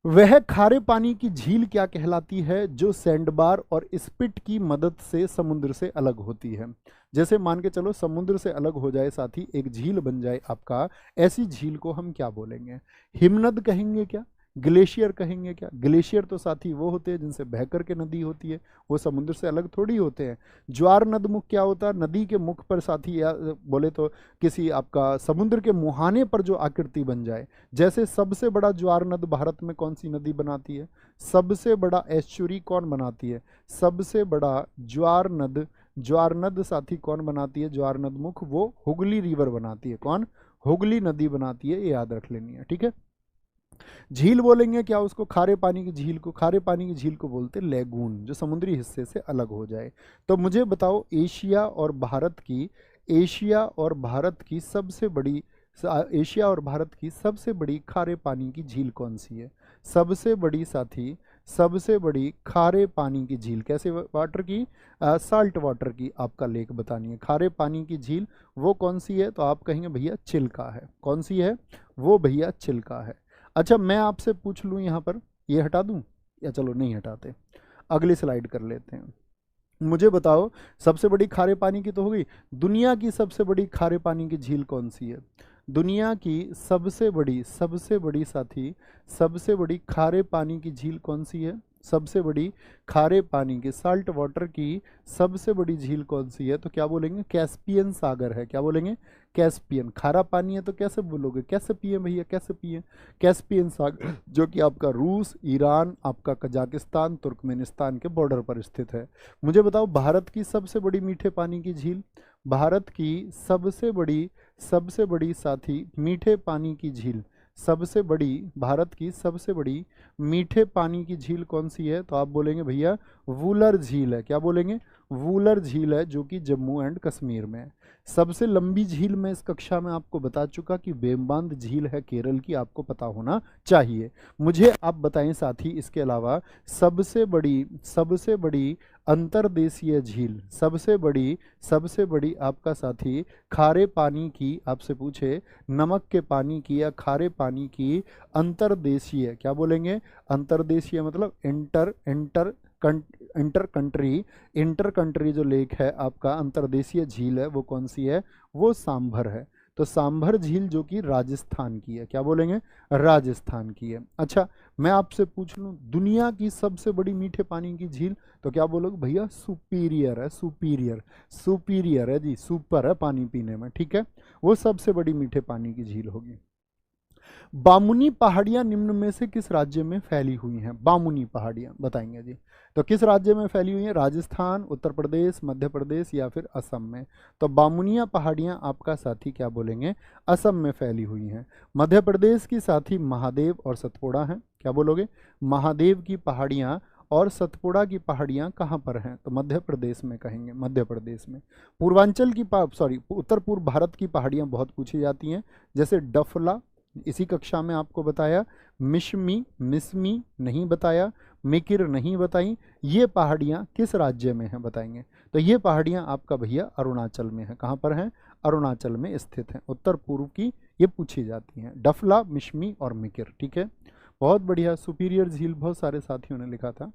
वह खारे पानी की झील क्या कहलाती है जो सैंडबार और स्पिट की मदद से समुद्र से अलग होती है। जैसे मान के चलो समुद्र से अलग हो जाए साथी, एक झील बन जाए आपका, ऐसी झील को हम क्या बोलेंगे, हिमनद कहेंगे क्या, ग्लेशियर कहेंगे क्या। ग्लेशियर तो साथी वो होते हैं जिनसे बह करके नदी होती है, वो समुद्र से अलग थोड़ी होते हैं। ज्वार नद मुख क्या होता है, नदी के मुख पर साथी, या बोले तो किसी आपका समुद्र के मुहाने पर जो आकृति बन जाए। जैसे सबसे बड़ा ज्वार नद भारत में कौन सी नदी बनाती है, सबसे बड़ा एस्चुरी कौन बनाती है, सबसे बड़ा ज्वार नद साथी कौन बनाती है, ज्वार नद मुख वो हुगली रिवर बनाती है। कौन, हुगली नदी बनाती है, ये याद रख लेनी है, ठीक है। झील बोलेंगे क्या उसको, खारे पानी की झील को, खारे पानी की झील को बोलते लेगून, जो समुद्री हिस्से से अलग हो जाए। तो मुझे बताओ एशिया और भारत की सबसे बड़ी खारे पानी की झील कौन सी है, सबसे बड़ी साथी, सबसे बड़ी खारे पानी की झील, कैसे वाटर की, साल्ट वाटर की आपका लेक बतानी है। खारे पानी की झील वो कौन सी है, तो आप कहेंगे भैया चिल्का है। कौन सी है वो, भैया चिल्का है। अच्छा मैं आपसे पूछ लूँ यहाँ पर, ये हटा दूँ या चलो नहीं हटाते, अगली स्लाइड कर लेते हैं। मुझे बताओ सबसे बड़ी खारे पानी की तो हो गई, दुनिया की सबसे बड़ी खारे पानी की झील कौन सी है, दुनिया की सबसे बड़ी साथी, सबसे बड़ी खारे पानी की झील कौन सी है, सबसे बड़ी खारे पानी की, साल्ट वाटर की सबसे बड़ी झील कौन सी है? तो क्या बोलेंगे? कैस्पियन सागर है। क्या बोलेंगे? कैस्पियन। खारा पानी है तो कैसे बोलोगे? कैसे पिए भैया, कैसे पिए? कैस्पियन सागर, जो कि आपका रूस, ईरान, आपका कजाकिस्तान, तुर्कमेनिस्तान के बॉर्डर पर स्थित है। मुझे बताओ भारत की सबसे बड़ी मीठे पानी की झील, भारत की सबसे बड़ी साथी मीठे पानी की झील, सबसे बड़ी, भारत की सबसे बड़ी मीठे पानी की झील कौन सी है? तो आप बोलेंगे भैया वूलर झील है। क्या बोलेंगे? वूलर झील है, जो कि जम्मू एंड कश्मीर में है। सबसे लंबी झील मैं इस कक्षा में आपको बता चुका कि वेम्बांद झील है केरल की, आपको पता होना चाहिए। मुझे आप बताएं साथी, इसके अलावा सबसे बड़ी अंतर्देशीय झील, सबसे बड़ी आपका साथी खारे पानी की, आपसे पूछे नमक के पानी की या खारे पानी की अंतर्देशीय, क्या बोलेंगे? अंतर्देशीय मतलब इंटर कंट्री जो लेक है आपका, अंतर्देशीय झील है, वो कौन सी है? वो सांभर है। तो सांभर झील जो कि राजस्थान की है। क्या बोलेंगे? राजस्थान की है। अच्छा, मैं आपसे पूछ लूं दुनिया की सबसे बड़ी मीठे पानी की झील, तो क्या बोलोगे? भैया सुपीरियर है, सुपीरियर है जी, सुपर है पानी पीने में, ठीक है। वो सबसे बड़ी मीठे पानी की झील होगी। बामुनी पहाड़ियां निम्न में से किस राज्य में फैली हुई हैं? बामुनी पहाड़ियां बताएंगे जी। तो किस राज्य में फैली हुई हैं? राजस्थान, उत्तर प्रदेश, मध्य प्रदेश या फिर असम में? तो बामुनिया पहाड़ियां आपका साथी क्या बोलेंगे? असम में फैली हुई हैं। मध्य प्रदेश की साथी महादेव और सतपुड़ा हैं। क्या बोलोगे? महादेव की पहाड़ियां और सतपुड़ा की पहाड़ियां कहाँ पर हैं? तो मध्य प्रदेश में कहेंगे, मध्य प्रदेश में। पूर्वांचल की उत्तर पूर्व भारत की पहाड़ियां बहुत पूछी जाती हैं, जैसे डफला, इसी कक्षा में आपको बताया, मिस्मी नहीं बताया, मिकिर नहीं बताई। ये पहाड़ियाँ किस राज्य में हैं बताएंगे? तो ये पहाड़ियाँ आपका भैया अरुणाचल में है। कहाँ पर हैं? अरुणाचल में स्थित हैं। उत्तर पूर्व की ये पूछी जाती हैं, डफला, मिश्मी और मिकिर, ठीक है। बहुत बढ़िया। सुपीरियर झील बहुत सारे साथियों ने लिखा था।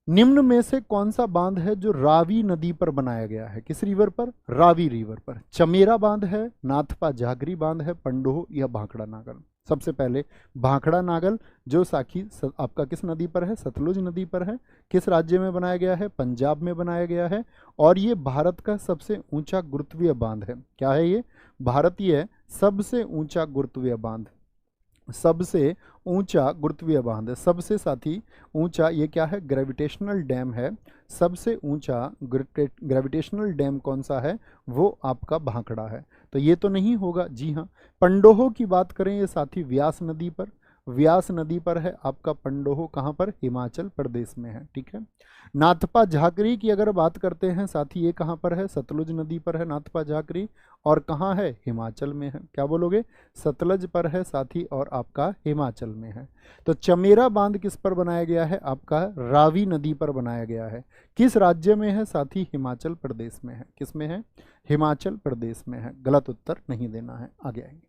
निम्न में से कौन सा बांध है जो रावी नदी पर बनाया गया है? किस रिवर पर? रावी रिवर पर। चमेरा बांध है, नाथपा जागरी बांध है, पंडोह या भाखड़ा नागल? सबसे पहले भाखड़ा नागल, जो आपका किस नदी पर है? सतलुज नदी पर है। किस राज्य में बनाया गया है? पंजाब में बनाया गया है। और ये भारत का सबसे ऊंचा गुरुत्वीय बांध है। क्या है ये? भारतीय सबसे ऊंचा गुरुत्वीय बांध, सबसे ऊंचा गुरुत्वीय बांध है। सबसे साथी ऊंचा ये क्या है? ग्रेविटेशनल डैम है। सबसे ऊंचा ग्रेविटेशनल डैम कौन सा है? वो आपका भाखड़ा है। तो ये तो नहीं होगा। जी हाँ। पंडोह की बात करें ये साथी व्यास नदी पर, व्यास नदी पर है आपका पंडोह। कहाँ पर? हिमाचल प्रदेश में है, ठीक है। नाथपा झाकरी की अगर बात करते हैं साथी, ये कहाँ पर है? सतलुज नदी पर है नाथपा झाकरी। और कहाँ है? हिमाचल में है। क्या बोलोगे? सतलज पर है साथी और आपका हिमाचल में है। तो चमेरा बांध किस पर बनाया गया है? आपका रावी नदी पर बनाया गया है। किस राज्य में है साथी? हिमाचल प्रदेश में है। किस में है? हिमाचल प्रदेश में है। गलत उत्तर नहीं देना है, आगे आएंगे।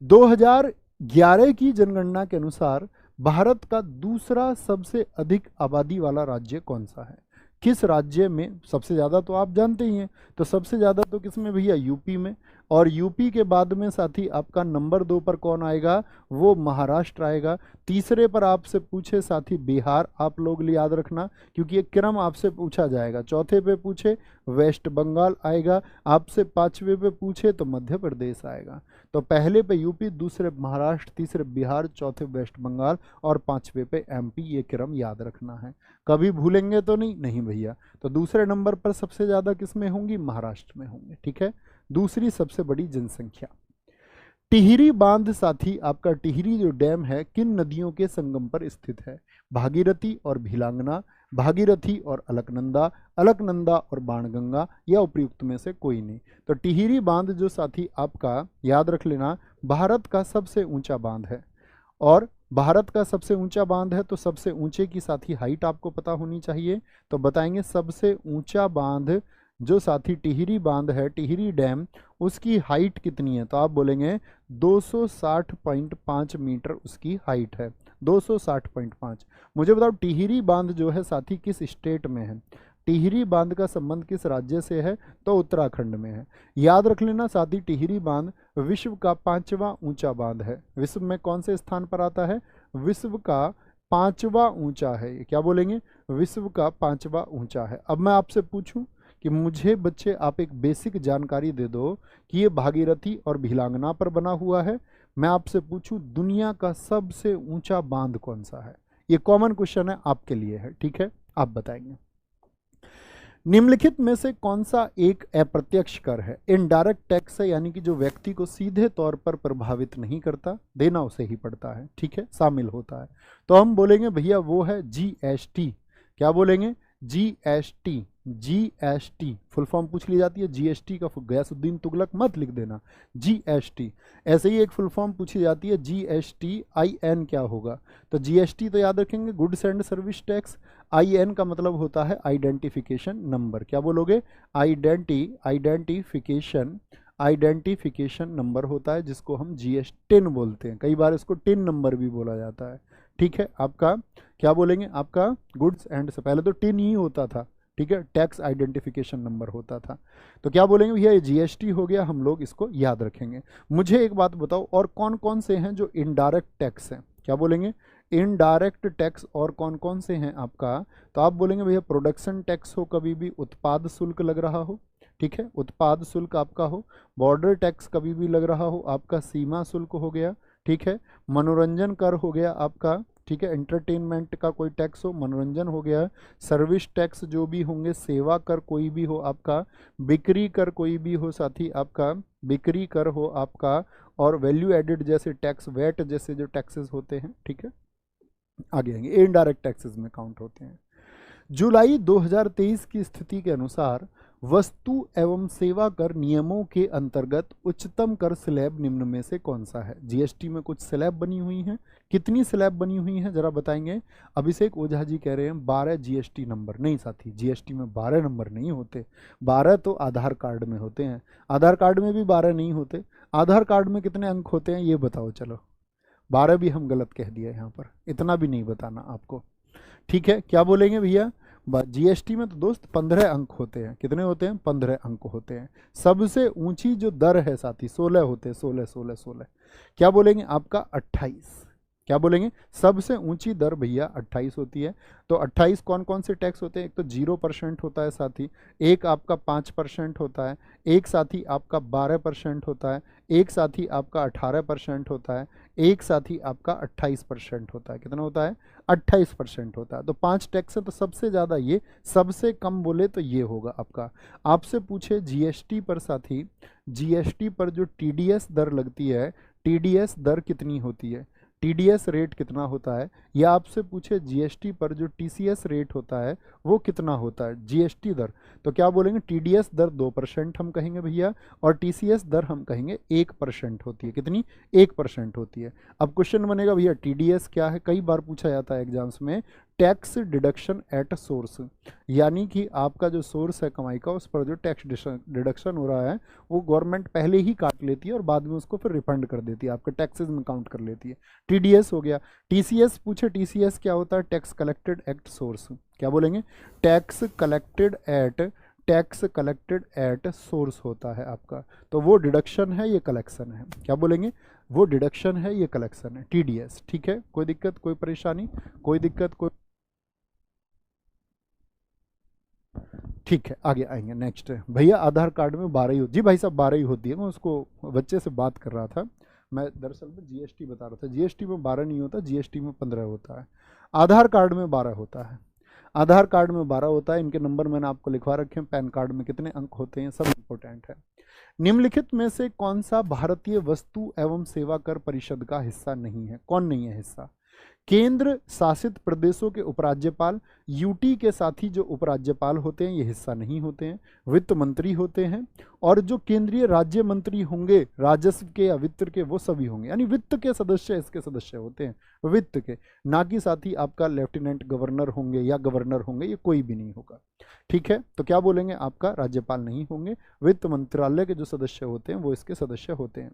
2011 की जनगणना के अनुसार भारत का दूसरा सबसे अधिक आबादी वाला राज्य कौन सा है? किस राज्य में सबसे ज़्यादा? तो आप जानते ही हैं। तो सबसे ज़्यादा तो किस में भैया? यूपी में। और यूपी के बाद में साथी आपका नंबर 2 पर कौन आएगा? वो महाराष्ट्र आएगा। तीसरे पर आपसे पूछे साथी बिहार, आप लोग याद रखना, क्योंकि ये क्रम आपसे पूछा जाएगा। चौथे पे पूछे वेस्ट बंगाल आएगा, आपसे पांचवे पे पूछे तो मध्य प्रदेश आएगा। तो पहले पे यूपी, दूसरे महाराष्ट्र, तीसरे बिहार, चौथे वेस्ट बंगाल और पांचवे पे एमपी। ये क्रम याद रखना है, कभी भूलेंगे तो नहीं भैया। तो दूसरे नंबर पर सबसे ज़्यादा किस में होंगी? महाराष्ट्र में होंगे, ठीक है। दूसरी सबसे बड़ी जनसंख्या। टिहरी बांध साथी आपका, टिहरी जो डैम है किन नदियों के संगम पर स्थित है? भागीरथी और भीलांगना, भागीरथी और अलकनंदा, अलकनंदा और बाणगंगा, या उपयुक्त में से कोई नहीं। तो टिहरी बांध जो साथी आपका, याद रख लेना, भारत का सबसे ऊंचा बांध है। और भारत का सबसे ऊंचा बांध है तो सबसे ऊंचे की साथी हाइट आपको पता होनी चाहिए। तो बताएंगे सबसे ऊंचा बांध जो साथी टिहरी बांध है, टिहरी डैम, उसकी हाइट कितनी है? तो आप बोलेंगे 260.5 मीटर उसकी हाइट है। 260.5। मुझे बताओ टिहरी बांध जो है साथी किस स्टेट में है? टिहरी बांध का संबंध किस राज्य से है? तो उत्तराखंड में है। याद रख लेना साथी, टिहरी बांध विश्व का 5वां ऊंचा बांध है। विश्व में कौन से स्थान पर आता है? विश्व का 5वां ऊंचा है। ये क्या बोलेंगे? विश्व का 5वां ऊंचा है। अब मैं आपसे पूछूं कि मुझे बच्चे आप एक बेसिक जानकारी दे दो कि ये भागीरथी और भिलांगना पर बना हुआ है। मैं आपसे पूछूं दुनिया का सबसे ऊंचा बांध कौन सा है? ये कॉमन क्वेश्चन है, आपके लिए है, ठीक है, आप बताएंगे। निम्नलिखित में से कौन सा एक अप्रत्यक्ष कर है? इनडायरेक्ट टैक्स है, यानी कि जो व्यक्ति को सीधे तौर पर प्रभावित नहीं करता, देना उसे ही पड़ता है, ठीक है, शामिल होता है। तो हम बोलेंगे भैया वो है जीएसटी। क्या बोलेंगे? जीएसटी। जीएसटी फुल फॉर्म पूछ ली जाती है, जीएसटी का गयासुद्दीन तुगलक मत लिख देना, जीएसटी। ऐसे ही एक फुल फॉर्म पूछी जाती है जीएसटी, आईएन क्या होगा? तो जीएसटी तो याद रखेंगे goods and service tax, IN का मतलब होता है आइडेंटिफिकेशन नंबर। क्या बोलोगे? आइडेंटिफिकेशन नंबर होता है, जिसको हम जीएस टिन बोलते हैं। कई बार इसको टिन नंबर भी बोला जाता है, ठीक है। आपका क्या बोलेंगे? आपका गुड्स एंड से पहले तो टिन ही होता था, ठीक है, टैक्स आइडेंटिफिकेशन नंबर होता था। तो क्या बोलेंगे भैया? ये जीएसटी हो गया, हम लोग इसको याद रखेंगे। मुझे एक बात बताओ, और कौन कौन से हैं जो इनडायरेक्ट टैक्स हैं? क्या बोलेंगे? इनडायरेक्ट टैक्स और कौन कौन से हैं आपका? तो आप बोलेंगे भैया प्रोडक्शन टैक्स हो, कभी भी उत्पाद शुल्क लग रहा हो, ठीक है, उत्पाद शुल्क आपका हो। बॉर्डर टैक्स कभी भी लग रहा हो आपका, सीमा शुल्क हो गया, ठीक है। मनोरंजन कर हो गया आपका, ठीक है, एंटरटेनमेंट का कोई टैक्स हो, मनोरंजन हो गया। सर्विस टैक्स जो भी होंगे, सेवा कर कोई भी हो आपका, बिक्री कर कोई भी हो साथी आपका, बिक्री कर हो आपका, और वैल्यू एडिड जैसे टैक्स, वैट जैसे जो टैक्सेस होते हैं, ठीक है, आगे आएंगे, इनडायरेक्ट टैक्सेस में काउंट होते हैं। जुलाई 2023 की स्थिति के अनुसार वस्तु एवं सेवा कर नियमों के अंतर्गत उच्चतम कर स्लैब निम्न में से कौन सा है? जीएसटी में कुछ स्लैब बनी हुई हैं, कितनी स्लैब बनी हुई हैं जरा बताएंगे। अभिषेक ओझा जी कह रहे हैं 12 जीएसटी नंबर। नहीं साथी, जीएसटी में 12 नंबर नहीं होते, 12 तो आधार कार्ड में होते हैं, आधार कार्ड में भी 12 नहीं होते। आधार कार्ड में कितने अंक होते हैं ये बताओ? चलो 12 भी हम गलत कह दिए यहाँ पर, इतना भी नहीं बताना आपको, ठीक है। क्या बोलेंगे भैया? जीएसटी में तो दोस्त 15 अंक होते हैं। कितने होते हैं? 15 अंक होते हैं। सबसे ऊंची जो दर है साथी 16 होते हैं, 16 16 16। क्या बोलेंगे? आपका 28। क्या बोलेंगे? सबसे ऊंची दर भैया 28 होती है। तो 28 कौन कौन से टैक्स होते हैं? एक तो 0% होता है साथी, एक आपका 5% होता है, एक साथी आपका 12% होता है, एक साथी आपका 18% होता है, एक साथी आपका 28% होता है। कितना होता है? 28% होता है। तो 5 टैक्स है, तो सबसे ज़्यादा ये, सबसे कम बोले तो ये होगा आपका। आपसे पूछे जीएसटी पर साथी, जीएसटी पर जो टीडीएस दर लगती है, टीडीएस दर कितनी होती है, टीडीएस रेट कितना होता है, या आपसे पूछे जीएसटी पर जो टीसीएस रेट होता है वो कितना होता है, जीएसटी दर, तो क्या बोलेंगे? टीडीएस दर 2% हम कहेंगे भैया, और टीसीएस दर हम कहेंगे 1% होती है। कितनी? 1% होती है। अब क्वेश्चन बनेगा भैया टीडीएस क्या है? कई बार पूछा जाता है एग्जाम्स में, टैक्स डिडक्शन एट सोर्स, यानी कि आपका जो सोर्स है कमाई का, उस पर जो टैक्स डिडक्शन हो रहा है वो गवर्नमेंट पहले ही काट लेती है और बाद में उसको फिर रिफंड कर देती है, आपके टैक्सेस में काउंट कर लेती है। टीडीएस हो गया। टीसीएस पूछे, टीसीएस क्या होता है? Tax collected at source. क्या बोलेंगे? टैक्स कलेक्टेड एट सोर्स होता है आपका। तो वो डिडक्शन है, ये कलेक्शन है। क्या बोलेंगे? वो डिडक्शन है, ये कलेक्शन है, टीडीएस, ठीक है। कोई दिक्कत, कोई परेशानी, कोई दिक्कत, कोई, ठीक है, आगे आएंगे। नेक्स्ट है भैया आधार कार्ड में 12 ही होती जी भाई साहब, 12 ही होती है। मैं उसको बच्चे से बात कर रहा था, मैं दरअसल में जीएसटी बता रहा था। जीएसटी में 12 नहीं होता, जीएसटी में 15 होता है। आधार कार्ड में 12 होता है, आधार कार्ड में 12 होता है। इनके नंबर मैंने आपको लिखवा रखे हैं। पैन कार्ड में कितने अंक होते हैं, सब इंपॉर्टेंट है। निम्नलिखित में से कौन सा भारतीय वस्तु एवं सेवा कर परिषद का हिस्सा नहीं है? कौन नहीं है हिस्सा? केंद्र शासित प्रदेशों के उपराज्यपाल, यूटी के साथ ही जो उपराज्यपाल होते हैं ये हिस्सा नहीं होते हैं, वित्त मंत्री होते हैं, और जो केंद्रीय राज्य मंत्री होंगे राजस्व के या वित्त के, वो सभी होंगे, यानी वित्त के सदस्य इसके सदस्य होते हैं, वित्त के, ना कि साथ ही आपका लेफ्टिनेंट गवर्नर होंगे या गवर्नर होंगे, ये कोई भी नहीं होगा, ठीक है। तो क्या बोलेंगे? आपका राज्यपाल नहीं होंगे, वित्त मंत्रालय के जो सदस्य होते हैं वो इसके सदस्य होते हैं।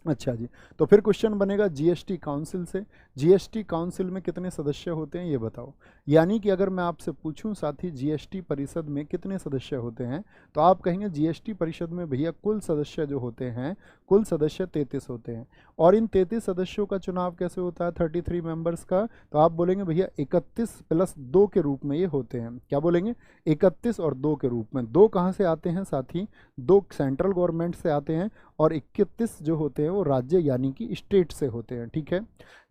अच्छा जी, तो फिर क्वेश्चन बनेगा जीएसटी काउंसिल से, जीएसटी काउंसिल में कितने सदस्य होते हैं ये बताओ। यानी कि अगर मैं आपसे पूछूं साथी जीएसटी परिषद में कितने सदस्य होते हैं, तो आप कहेंगे जीएसटी परिषद में भैया कुल सदस्य जो होते हैं कुल सदस्य 33 होते हैं। और इन 33 सदस्यों का चुनाव कैसे होता है 33 मेंबर्स का, तो आप बोलेंगे भैया 31 प्लस 2 के रूप में ये होते हैं। क्या बोलेंगे 31 और 2 के रूप में। 2 कहाँ से आते हैं साथी, 2 सेंट्रल गवर्नमेंट से आते हैं और 31 जो होते हैं वो राज्य यानी कि स्टेट से होते हैं। ठीक है।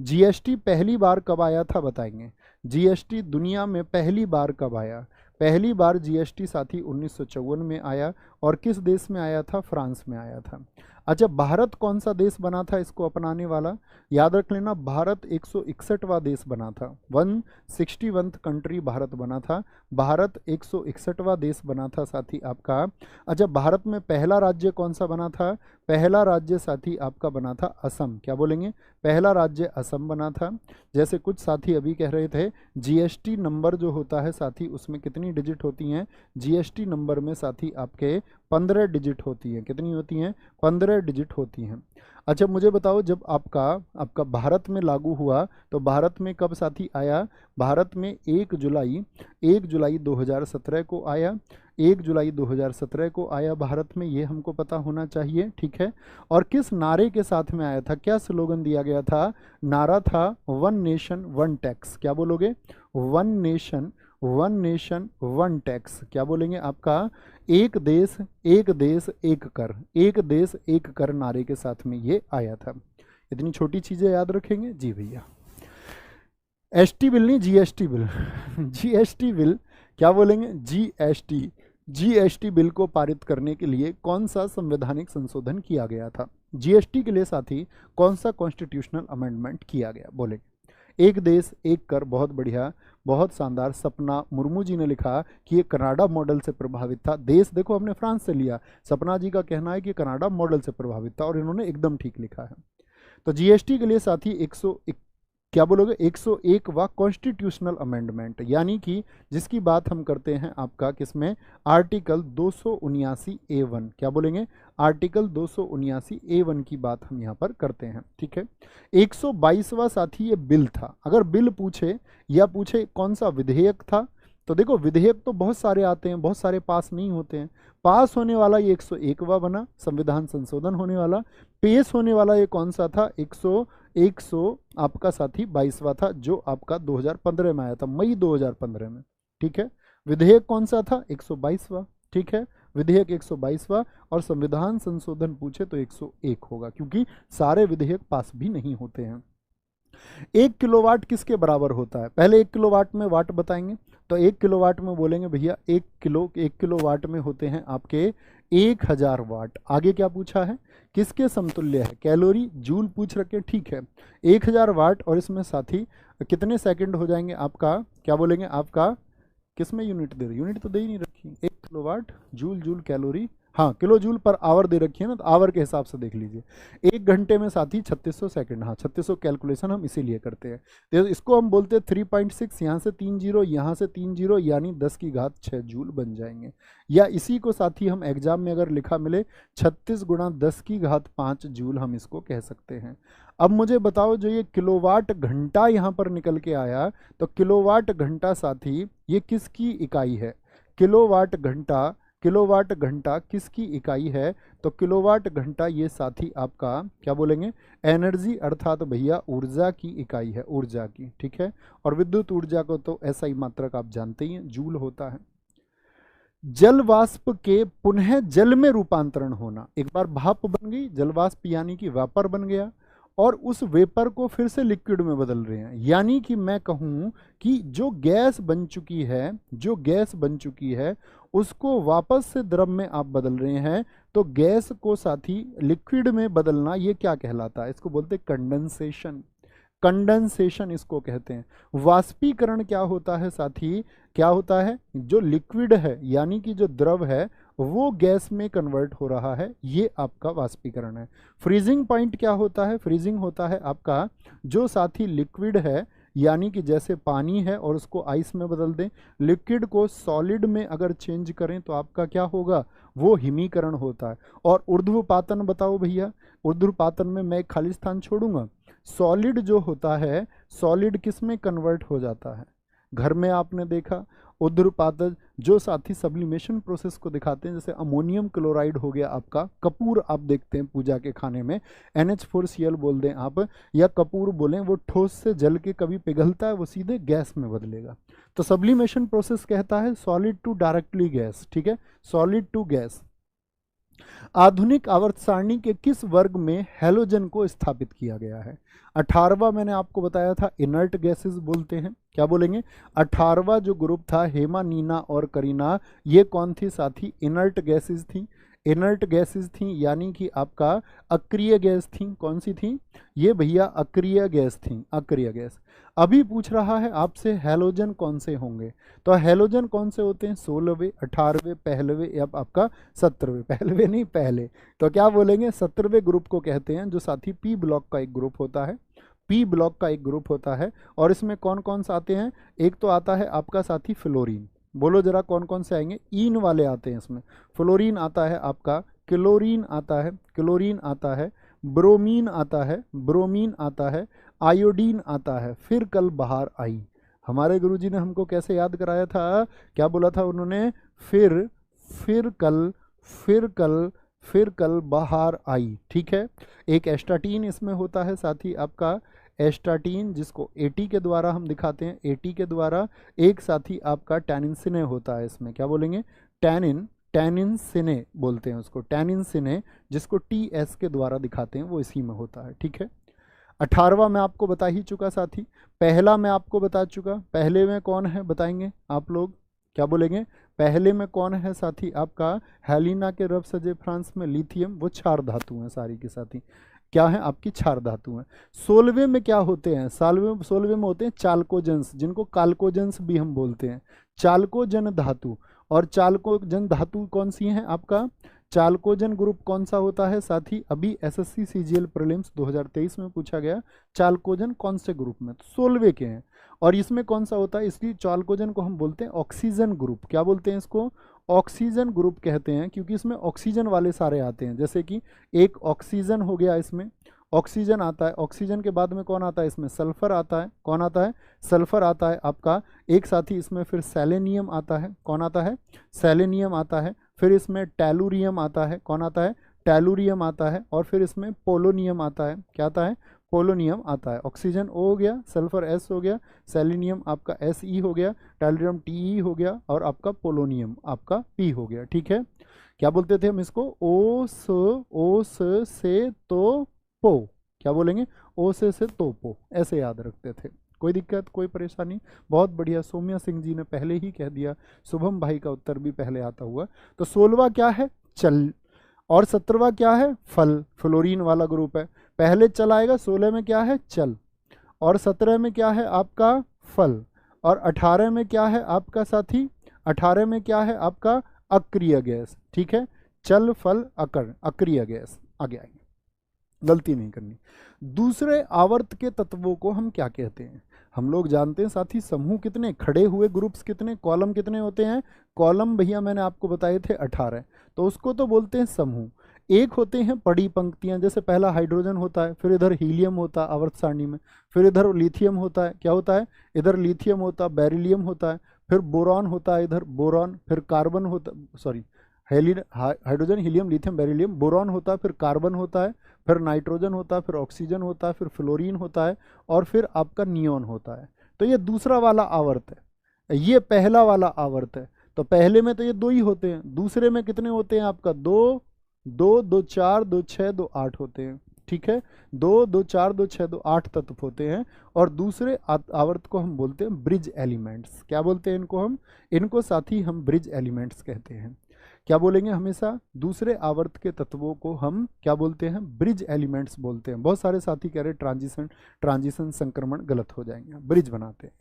जीएसटी पहली बार कब आया था बताएंगे। जीएसटी दुनिया में पहली बार कब आया, पहली बार जीएसटी साथी 1954 में आया। और किस देश में आया था, फ्रांस में आया था। अच्छा, भारत कौन सा देश बना था इसको अपनाने वाला, याद रख लेना भारत 161वां देश बना था, 161th कंट्री भारत बना था। भारत 161वां देश बना था साथी आपका। अच्छा, भारत में पहला राज्य कौन सा बना था, पहला राज्य साथी आपका बना था असम। क्या बोलेंगे, पहला राज्य असम बना था। जैसे कुछ साथी अभी कह रहे थे जीएसटी नंबर जो होता है साथी उसमें कितनी डिजिट होती हैं, जीएसटी नंबर में साथी आपके 15 डिजिट होती हैं। कितनी होती हैं, 15 डिजिट होती हैं। अच्छा, मुझे बताओ जब आपका भारत में लागू हुआ तो भारत में कब साथी आया, भारत में 1 जुलाई 2017 को आया। 1 जुलाई 2017 को आया भारत में, ये हमको पता होना चाहिए। ठीक है। और किस नारे के साथ में आया था, क्या स्लोगन दिया गया था, नारा था वन नेशन वन टैक्स। क्या बोलोगे, वन नेशन वन टैक्स। क्या बोलेंगे आपका, एक देश एक कर, एक देश एक कर नारे के साथ में ये आया था। इतनी छोटी चीजें याद रखेंगे जी भैया। एसटी बिल नहीं, जीएसटी बिल जीएसटी बिल क्या बोलेंगे, जीएसटी बिल को पारित करने के लिए कौन सा संवैधानिक संशोधन किया गया था, जीएसटी के लिए साथी कौन सा कॉन्स्टिट्यूशनल अमेंडमेंट किया गया, बोलेंगे। एक देश एक कर, बहुत बढ़िया, बहुत शानदार। सपना मुर्मू जी ने लिखा कि ये कनाडा मॉडल से प्रभावित था। देश देखो हमने फ्रांस से लिया, सपना जी का कहना है कि कनाडा मॉडल से प्रभावित था और इन्होंने एकदम ठीक लिखा है। तो जीएसटी के लिए साथी 101 क्या बोलोगे, 101वां कॉन्स्टिट्यूशनल अमेंडमेंट, यानी कि जिसकी बात हम करते हैं आपका किसमें, आर्टिकल 279A1। क्या बोलेंगे, आर्टिकल 279A1 की बात हम यहाँ पर करते हैं। ठीक है। 122वां साथी ये बिल था। अगर बिल पूछे या पूछे कौन सा विधेयक था, तो देखो विधेयक तो बहुत सारे आते हैं, बहुत सारे पास नहीं होते हैं। पास होने वाला ये 101वां बना, संविधान संशोधन होने वाला। पेश होने वाला ये कौन सा था, 100 आपका साथी 22वां था, जो आपका 2015 में आया था, मई 2015 में। ठीक है। विधेयक कौन सा था, 122वां। ठीक है, विधेयक 122वां। और संविधान संशोधन पूछे तो 101 होगा, क्योंकि सारे विधेयक पास भी नहीं होते हैं। 1 किलोवाट किसके बराबर होता है, पहले 1 किलोवाट में वाट बताएंगे। तो 1 किलोवाट में बोलेंगे भैया 1 किलोवाट में होते हैं आपके 1000 वाट। आगे क्या पूछा है, किसके समतुल्य है, कैलोरी जूल पूछ रखे। ठीक है, 1000 वाट और इसमें साथी कितने सेकंड हो जाएंगे आपका, क्या बोलेंगे आपका, किसमें यूनिट दे रही, यूनिट तो दे ही नहीं रखी, 1 किलोवाट जूल कैलोरी, हाँ किलो जूल पर आवर दे रखी है ना, तो आवर के हिसाब से देख लीजिए। 1 घंटे में साथी 3600 सेकंड, हाँ 3600 कैलकुलेशन हम इसीलिए करते हैं। तो इसको हम बोलते हैं 3.6, यहाँ से 3 जीरो, यहाँ से 3 जीरो, यानी 10 की घात 6 जूल बन जाएंगे। या इसी को साथी हम एग्जाम में अगर लिखा मिले 36 गुणा 10 की घात 5 जूल, हम इसको कह सकते हैं। अब मुझे बताओ जो ये किलोवाट घंटा यहाँ पर निकल के आया, तो किलोवाट घंटा साथी ये किसकी इकाई है, किलोवाट घंटा किसकी इकाई है, तो किलोवाट घंटा ये साथी आपका क्या बोलेंगे, एनर्जी अर्थात भैया ऊर्जा की इकाई है, ऊर्जा की। ठीक है। और विद्युत ऊर्जा को तो ऐसा ही मात्रक आप जानते ही हैं, जूल होता है। जल वाष्प के पुनः जल में रूपांतरण होना, एक बार भाप बन गई जल वाष्प यानी कि वेपर बन गया, और उस वेपर को फिर से लिक्विड में बदल रहे हैं। यानी कि मैं कहूं कि जो गैस बन चुकी है उसको वापस से द्रव में आप बदल रहे हैं, तो गैस को साथी लिक्विड में बदलना ये क्या कहलाता है, इसको बोलते हैं कंडेंसेशन। कंडेंसेशन इसको कहते हैं। वाष्पीकरण क्या होता है साथी, क्या होता है, जो लिक्विड है यानी कि जो द्रव है वो गैस में कन्वर्ट हो रहा है, ये आपका वाष्पीकरण है। फ्रीजिंग पॉइंट क्या होता है, फ्रीजिंग होता है आपका जो साथी लिक्विड है यानी कि जैसे पानी है और उसको आइस में बदल दें, लिक्विड को सॉलिड में अगर चेंज करें तो आपका क्या होगा, वो हिमीकरण होता है। और ऊर्ध्वपातन बताओ भैया, ऊर्ध्वपातन में मैं एक खाली स्थान छोड़ूंगा। सॉलिड जो होता है, सॉलिड किस में कन्वर्ट हो जाता है, घर में आपने देखा। ऊध्र्वपातज जो साथी सब्लिमेशन प्रोसेस को दिखाते हैं, जैसे अमोनियम क्लोराइड हो गया आपका, कपूर आप देखते हैं पूजा के खाने में, NH4Cl बोल दें आप या कपूर बोलें, वो ठोस से जल के कभी पिघलता है, वो सीधे गैस में बदलेगा। तो सब्लिमेशन प्रोसेस कहता है सॉलिड टू डायरेक्टली गैस, ठीक है, सॉलिड टू गैस। आधुनिक आवर्त सारणी के किस वर्ग में हैलोजन को स्थापित किया गया है? 18वां मैंने आपको बताया था इनर्ट गैसेस बोलते हैं, क्या बोलेंगे? 18वां जो ग्रुप था हेमा, नीना और करीना, ये कौन थी साथी? इनर्ट गैसेस थी। इनर्ट गैसेस थी यानी कि आपका अक्रिय गैस थी। कौन सी थी ये भैया? अक्रिय गैस थी, अक्रिय गैस। अभी पूछ रहा है आपसे हैलोजन कौन से होंगे, तो हैलोजन कौन से होते हैं? 16वें, 18वें, पहलवे या आपका 17वें, पहलवे नहीं पहले, तो क्या बोलेंगे? 17वें ग्रुप को कहते हैं, जो साथी पी ब्लॉक का एक ग्रुप होता है, पी ब्लॉक का एक ग्रुप होता है। और इसमें कौन कौन से आते हैं? एक तो आता है आपका साथी फ्लोरीन, बोलो जरा कौन कौन से आएंगे? ईन वाले आते हैं इसमें। फ्लोरीन आता है आपका, क्लोरीन आता है, क्लोरीन आता है, ब्रोमीन आता है, ब्रोमीन आता है, आयोडीन आता है। फिर कल बाहर आई। हमारे गुरुजी ने हमको कैसे याद कराया था? क्या बोला था उन्होंने? फिर कल, फिर कल, फिर कल बाहर आई, ठीक है। एक एस्टाटीन इसमें होता है साथी आपका, एस्टाटीन, जिसको एटी के द्वारा हम दिखाते हैं, एटी के द्वारा। एक साथी आपका टैनिन सिने होता है इसमें, क्या बोलेंगे? टैनिन, टैनिन सिने बोलते हैं उसको, टैनिन सिने, जिसको TS के द्वारा दिखाते हैं, वो इसी में होता है, ठीक है। 18वां मैं आपको बता ही चुका साथी। पहला मैं आपको बता चुका। पहले में कौन है बताएंगे आप लोग? क्या बोलेंगे? पहले में कौन है साथी आपका? हेलिना के रब सजे फ्रांस में लिथियम, वो क्षार धातु हैं सारी की साथी, क्या है आपकी? क्षार धातु हैं। 16वें में क्या होते हैं? 16वें में होते हैं चाल्कोजेंस, जिनको काल्कोजेंस भी हम बोलते हैं, चाल्कोजन धातु। और चाल्कोजन धातु कौन सी है आपका? चाल्कोजन ग्रुप कौन सा होता है साथी? अभी SSC CGL प्रीलिम्स 2023 में पूछा गया, चाल्कोजन कौन से ग्रुप में? तो 16वें के हैं। और इसमें कौन सा होता है? इसलिए चाल्कोजन को हम बोलते हैं ऑक्सीजन ग्रुप। क्या बोलते हैं इसको? ऑक्सीजन ग्रुप कहते हैं, क्योंकि इसमें ऑक्सीजन वाले सारे आते हैं। जैसे कि एक ऑक्सीजन हो गया, इसमें ऑक्सीजन आता है। ऑक्सीजन के बाद में कौन आता है? इसमें सल्फर आता है। कौन आता है? सल्फर आता है आपका। एक साथी इसमें फिर सेलेनियम आता है। कौन आता है? सेलेनियम आता है। फिर इसमें टेलुरियम आता है। कौन आता है? टेलुरियम आता है। और फिर इसमें पोलोनियम आता है। क्या आता है? पोलोनियम आता है। ऑक्सीजन O हो गया, सल्फर S हो गया, सेलेनियम आपका SE हो गया, टेलुरियम TE हो गया, और आपका पोलोनियम आपका P हो गया, ठीक है। क्या बोलते थे हम इसको? ओ से तो पो, क्या बोलेंगे? ओ से तो पो, ऐसे याद रखते थे। कोई दिक्कत, कोई परेशानी? बहुत बढ़िया, सौम्या सिंह जी ने पहले ही कह दिया, शुभम भाई का उत्तर भी पहले आता हुआ। तो 16वां क्या है? चल। और 17वां क्या है? फल, फ्लोरीन वाला ग्रुप है। पहले चल आएगा, 16 में क्या है? चल। और 17 में क्या है आपका? फल। और 18 में क्या है आपका साथी? 18 में क्या है आपका? अक्रिय गैस, ठीक है। चल, फल, अक्रिय गैस। आगे आएंगे, गलती नहीं करनी। दूसरे आवर्त के तत्वों को हम क्या कहते हैं? हम लोग जानते हैं साथी, समूह कितने, खड़े हुए ग्रुप्स कितने, कॉलम कितने होते हैं? कॉलम भैया मैंने आपको बताए थे 18, तो उसको तो बोलते हैं समूह। एक होते हैं पड़ी पंक्तियां, जैसे पहला हाइड्रोजन होता है, फिर इधर हीलियम होता है आवर्त सारणी में, फिर इधर लिथियम होता है। क्या होता है? इधर लिथियम होता, बेरिलियम होता है, फिर बोरॉन होता है, इधर बोरॉन, फिर कार्बन होता, sorry, hydrogen, helium, lithium, beryllium, boron होता है, फिर कार्बन होता है, फिर नाइट्रोजन होता है, फिर ऑक्सीजन होता है, फिर फ्लोरीन होता है, और फिर आपका नियोन होता है। तो ये दूसरा वाला आवर्त है, ये पहला वाला आवर्त है। तो पहले में तो ये 2 ही होते हैं, दूसरे में कितने होते हैं आपका? 2, 2, 2, 4, 2, 6, 2, 8 होते हैं, ठीक है। 2, 2, 4, 2, 6, 2, 8 तत्व होते हैं। और दूसरे आवर्त को हम बोलते हैं ब्रिज एलिमेंट्स। क्या बोलते हैं इनको? हम इनको साथी हम ब्रिज एलिमेंट्स कहते हैं। क्या बोलेंगे? हमेशा दूसरे आवर्त के तत्वों को हम क्या बोलते हैं? ब्रिज एलिमेंट्स बोलते हैं। बहुत सारे साथी कह रहे ट्रांजिशन संक्रमण गलत हो जाएंगे, ब्रिज बनाते हैं।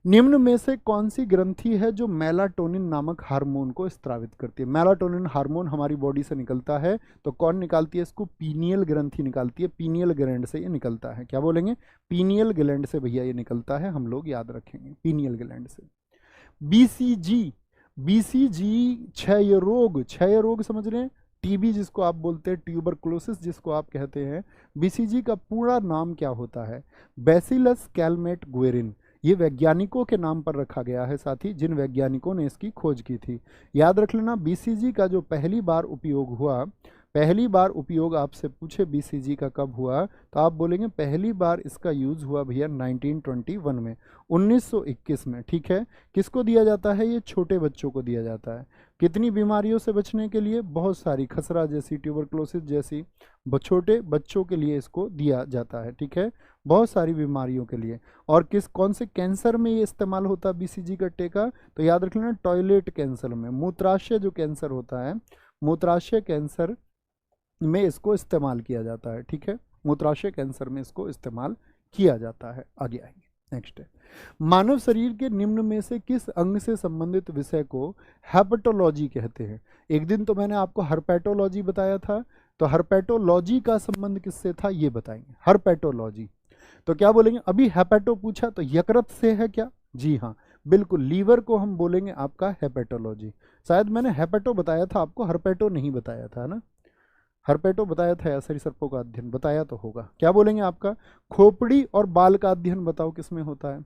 निम्न में से कौन सी ग्रंथि है जो मेलाटोनिन नामक हार्मोन को स्रावित करती है? मेलाटोनिन हार्मोन हमारी बॉडी से निकलता है, तो कौन निकालती है इसको? पीनियल ग्रंथि निकालती है। पीनियल ग्लैंड से ये निकलता है। क्या बोलेंगे? पीनियल ग्लैंड से भैया ये निकलता है, हम लोग याद रखेंगे, पीनियल ग्लैंड से। बीसीजी क्षय रोग समझ रहे हैं? टीबी जिसको आप बोलते हैं, ट्यूबरकुलोसिस जिसको आप कहते हैं, बीसीजी का पूरा नाम क्या होता है? Bacillus Calmette Guerin. ये वैज्ञानिकों के नाम पर रखा गया है साथी, जिन वैज्ञानिकों ने इसकी खोज की थी। याद रख लेना, बीसीजी का जो पहली बार उपयोग हुआ, पहली बार उपयोग आपसे पूछे बीसीजी का कब हुआ, तो आप बोलेंगे पहली बार इसका यूज हुआ भैया 1921 में, 1921 में। ठीक है, किसको दिया जाता है? ये छोटे बच्चों को दिया जाता है। कितनी बीमारियों से बचने के लिए? बहुत सारी, खसरा जैसी, ट्यूबरक्लोसिस जैसी, छोटे बच्चों के लिए इसको दिया जाता है। ठीक है, बहुत सारी बीमारियों के लिए। और कौन से कैंसर में ये इस्तेमाल होता है बीसीजी कट्टे का? तो याद रख लेना, टॉयलेट कैंसर में, मूत्राशय जो कैंसर होता है, मूत्राशय कैंसर में इसको इस्तेमाल किया जाता है। ठीक है, मूत्राशय कैंसर में इसको इस्तेमाल किया जाता है। आगे आएंगे, नेक्स्ट है, मानव शरीर के निम्न में से किस अंग से संबंधित विषय को हेपेटोलॉजी कहते हैं? एक दिन तो मैंने आपको हर्पेटोलॉजी बताया था, तो हर्पेटोलॉजी का संबंध किससे था ये बताएंगे। हर्पेटोलॉजी तो क्या बोलेंगे? अभी हेपेटो पूछा तो यकृत से है क्या? जी हाँ, बिल्कुल, लीवर को हम बोलेंगे आपका हेपेटोलॉजी। शायद मैंने हेपेटो बताया था आपको, हर्पेटो नहीं बताया था ना। हर्पेटो बताया था या सरीसृपों का अध्ययन बताया तो होगा। क्या बोलेंगे आपका? खोपड़ी और बाल का अध्ययन बताओ किसमें होता है?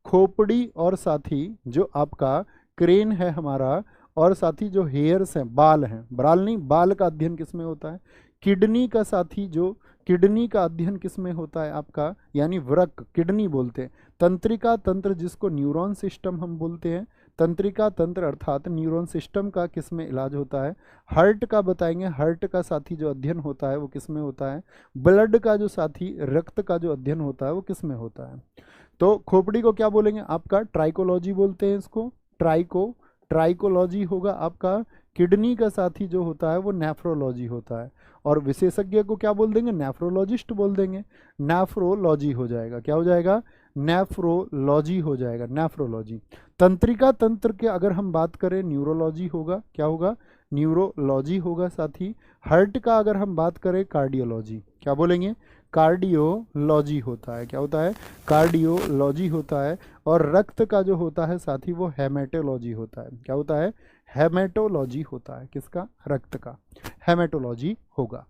खोपड़ी और साथी जो आपका क्रेन है हमारा, और साथी जो हेयर्स हैं, बाल हैं, बाल नहीं, बाल का अध्ययन किसमें होता है? किडनी का साथी, जो किडनी का अध्ययन किसमें होता है आपका? यानी वृक्क, किडनी बोलते हैं। तंत्रिका तंत्र जिसको न्यूरॉन सिस्टम हम बोलते हैं, तंत्रिका तंत्र अर्थात न्यूरॉन सिस्टम का किसमें इलाज होता है? हार्ट का बताएंगे, हार्ट का साथी जो अध्ययन होता है वो किसमें होता है? ब्लड का जो साथी, रक्त का जो अध्ययन होता है वो किसमें होता है? तो खोपड़ी को क्या बोलेंगे आपका? ट्राइकोलॉजी बोलते हैं इसको, ट्राइकोलॉजी होगा आपका। किडनी का साथी जो होता है वो नेफ्रोलॉजी होता है, और विशेषज्ञ को क्या बोल देंगे? नेफ्रोलॉजिस्ट बोल देंगे। नेफ्रोलॉजी हो जाएगा, क्या हो जाएगा? नेफ्रोलॉजी हो जाएगा, नेफ्रोलॉजी। तंत्रिका तंत्र के अगर हम बात करें, न्यूरोलॉजी होगा, क्या होगा? न्यूरोलॉजी होगा साथी। हार्ट का अगर हम बात करें, कार्डियोलॉजी, क्या बोलेंगे? कार्डियोलॉजी होता है। क्या होता है? कार्डियोलॉजी होता है। और रक्त का जो होता है साथी वो हेमेटोलॉजी होता है। क्या होता है? हेमेटोलॉजी होता है। किसका? रक्त का, हेमेटोलॉजी होगा।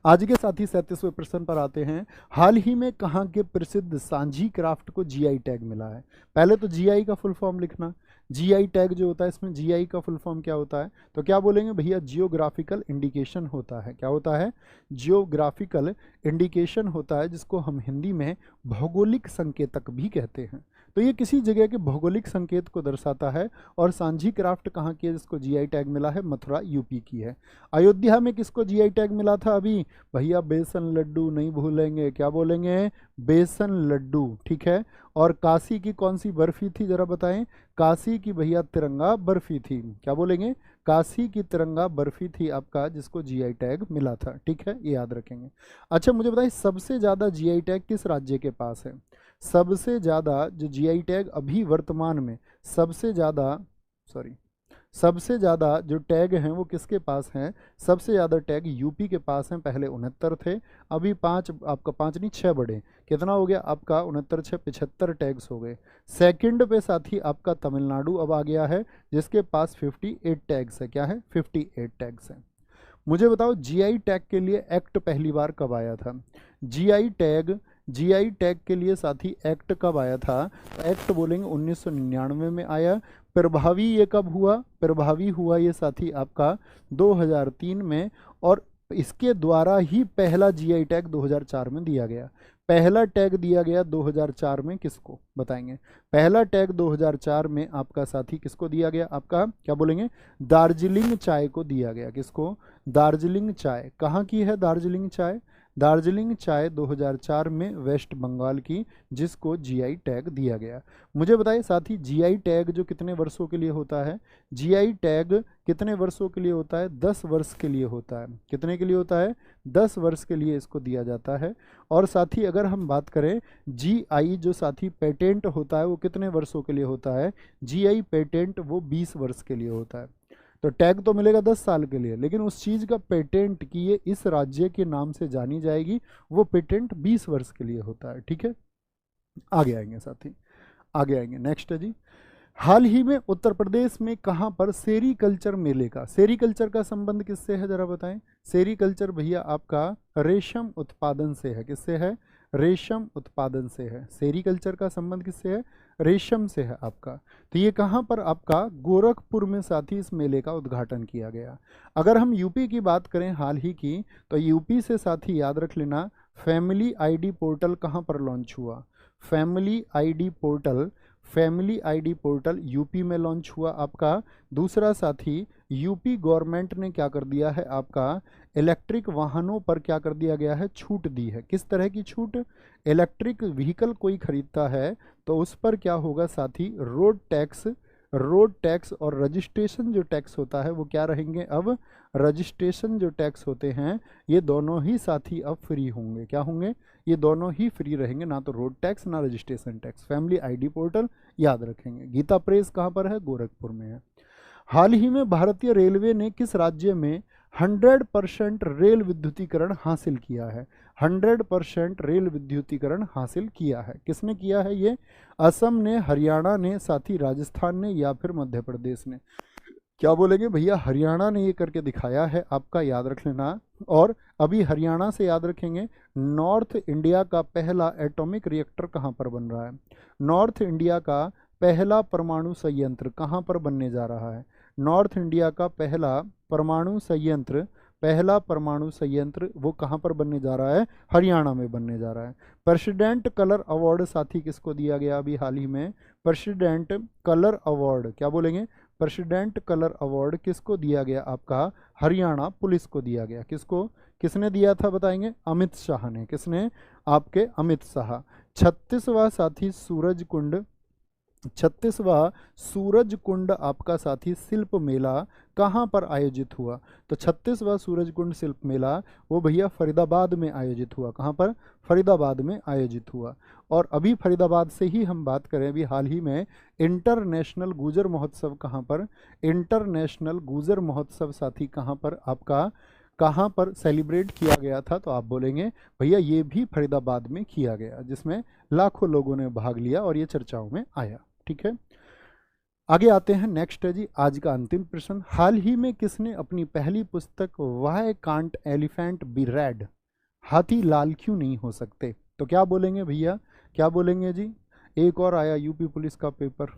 आज के साथी 37वें प्रश्न पर आते हैं। हाल ही में कहाँ के प्रसिद्ध सांझी क्राफ्ट को जीआई टैग मिला है? पहले तो जीआई का फुल फॉर्म लिखना। जीआई टैग जो होता है, इसमें जीआई का फुल फॉर्म क्या होता है? तो क्या बोलेंगे भैया? जियोग्राफिकल इंडिकेशन होता है। क्या होता है? जियोग्राफिकल इंडिकेशन होता है, जिसको हम हिंदी में भौगोलिक संकेतक भी कहते हैं। तो ये किसी जगह के भौगोलिक संकेत को दर्शाता है। और सांझी क्राफ्ट कहाँ की है जिसको जीआई टैग मिला है? मथुरा, यूपी की है। अयोध्या में किसको जीआई टैग मिला था अभी? भैया बेसन लड्डू नहीं भूलेंगे। क्या बोलेंगे? बेसन लड्डू। ठीक है। और काशी की कौन सी बर्फी थी जरा बताएं? काशी की भैया तिरंगा बर्फी थी। क्या बोलेंगे? काशी की तिरंगा बर्फी थी आपका, जिसको जीआई टैग मिला था। ठीक है, ये याद रखेंगे। अच्छा मुझे बताइए, सबसे ज़्यादा जीआई टैग किस राज्य के पास है? सबसे ज़्यादा जो जीआई टैग अभी वर्तमान में सबसे ज़्यादा सबसे ज़्यादा जो टैग हैं वो किसके पास हैं? सबसे ज़्यादा टैग यूपी के पास हैं। पहले 69 थे, अभी 5, आपका 5 नहीं 6 बढ़े। कितना हो गया आपका? 69 6 75 टैग्स हो गए। सेकंड पे साथी आपका तमिलनाडु अब आ गया है, जिसके पास 58 टैग्स है। क्या है? 58 टैग्स हैं। मुझे बताओ, जीआई टैग के लिए एक्ट पहली बार कब आया था? जीआई टैग के लिए साथी एक्ट कब आया था? एक्ट बोलेंगे 1999 में आया। प्रभावी ये कब हुआ? प्रभावी हुआ ये साथी आपका 2003 में। और इसके द्वारा ही पहला जीआई टैग 2004 में दिया गया। पहला टैग दिया गया 2004 में, किसको बताएंगे? पहला टैग 2004 में आपका साथी किसको दिया गया? आपका क्या बोलेंगे? दार्जिलिंग चाय को दिया गया। किसको? दार्जिलिंग चाय। कहाँ की है दार्जिलिंग चाय? दार्जिलिंग चाय 2004 में वेस्ट बंगाल की, जिसको जीआई टैग दिया गया। मुझे बताइए साथी, जीआई टैग जो कितने वर्षों के लिए होता है? जीआई टैग कितने वर्षों के लिए होता है? 10 वर्ष के लिए होता है। कितने के लिए होता है? 10 वर्ष के लिए इसको दिया जाता है। और साथी अगर हम बात करें, जीआई जो साथी पेटेंट होता है वो कितने वर्षों के लिए होता है? जीआई पेटेंट वो 20 वर्ष के लिए होता है। तो टैग तो मिलेगा 10 साल के लिए, लेकिन उस चीज़ का पेटेंट कि ये इस राज्य के नाम से जानी जाएगी, वो पेटेंट 20 वर्ष के लिए होता है। ठीक है, आगे आएंगे साथी, आगे आएंगे। नेक्स्ट है जी, हाल ही में उत्तर प्रदेश में कहाँ पर सेरीकल्चर मेले का, सेरीकल्चर का संबंध किससे है जरा बताएं? सेरीकल्चर भैया आपका रेशम उत्पादन से है। किससे है? रेशम उत्पादन से है। सेरीकल्चर का संबंध किससे है? रेशम से है आपका। तो ये कहाँ पर आपका गोरखपुर में साथी इस मेले का उद्घाटन किया गया। अगर हम यूपी की बात करें हाल ही की, तो यूपी से साथी याद रख लेना, फैमिली आईडी पोर्टल कहाँ पर लॉन्च हुआ? Family ID portal, family ID portal UP में लॉन्च हुआ आपका। दूसरा साथी, यूपी गवर्नमेंट ने क्या कर दिया है आपका, इलेक्ट्रिक वाहनों पर क्या कर दिया गया है, छूट दी है। किस तरह की छूट? इलेक्ट्रिक व्हीकल कोई खरीदता है तो उस पर क्या होगा साथी, रोड टैक्स, रोड टैक्स और रजिस्ट्रेशन जो टैक्स होता है वो क्या रहेंगे, अब रजिस्ट्रेशन जो टैक्स होते हैं ये दोनों ही साथी अब फ्री होंगे। क्या होंगे? ये दोनों ही फ्री रहेंगे, ना तो रोड टैक्स ना registration tax. Family ID portal याद रखेंगे। गीता प्रेस कहाँ पर है? गोरखपुर में है। हाल ही में भारतीय रेलवे ने किस राज्य में 100% रेल विद्युतीकरण हासिल किया है? 100% रेल विद्युतीकरण हासिल किया है। किसने किया है ये? असम ने, हरियाणा ने, साथी राजस्थान ने, या फिर मध्य प्रदेश ने। क्या बोलेंगे भैया? हरियाणा ने ये करके दिखाया है आपका, याद रख लेना। और अभी हरियाणा से याद रखेंगे, नॉर्थ इंडिया का पहला एटॉमिक रिएक्टर कहाँ पर बन रहा है? नॉर्थ इंडिया का पहला परमाणु संयंत्र कहाँ पर बनने जा रहा है? नॉर्थ इंडिया का पहला परमाणु संयंत्र, पहला परमाणु संयंत्र वो कहाँ पर बनने जा रहा है? हरियाणा में बनने जा रहा है। प्रेसिडेंट कलर अवार्ड साथी किसको दिया गया अभी हाल ही में? प्रेसिडेंट कलर अवार्ड, क्या बोलेंगे? प्रेसिडेंट कलर अवार्ड किसको दिया गया आपका? हरियाणा पुलिस को दिया गया। किसको? किसने दिया था बताएंगे? अमित शाह ने। किसने? आपके अमित शाह। 36वां साथी सूरज कुंड, 36वां सूरज कुंड आपका साथी शिल्प मेला कहाँ पर आयोजित हुआ? तो 36वां सूरज कुंड शिल्प मेला वो भैया फरीदाबाद में आयोजित हुआ। कहाँ पर? फरीदाबाद में आयोजित हुआ। और अभी फरीदाबाद से ही हम बात करें, अभी हाल ही में इंटरनेशनल गुजर महोत्सव कहाँ पर? इंटरनेशनल गुजर महोत्सव साथी कहाँ पर आपका, कहाँ पर सेलिब्रेट किया गया था? तो आप बोलेंगे भैया ये भी फरीदाबाद में किया गया, जिसमें लाखों लोगों ने भाग लिया और ये चर्चाओं में आया। ठीक है, आगे आते हैं। नेक्स्ट है जी आज का अंतिम प्रश्न। हाल ही में किसने अपनी पहली पुस्तक why can't elephant be red, हाथी लाल क्यों नहीं हो सकते? तो क्या बोलेंगे भैया? क्या बोलेंगे जी? एक और आया यूपी पुलिस का पेपर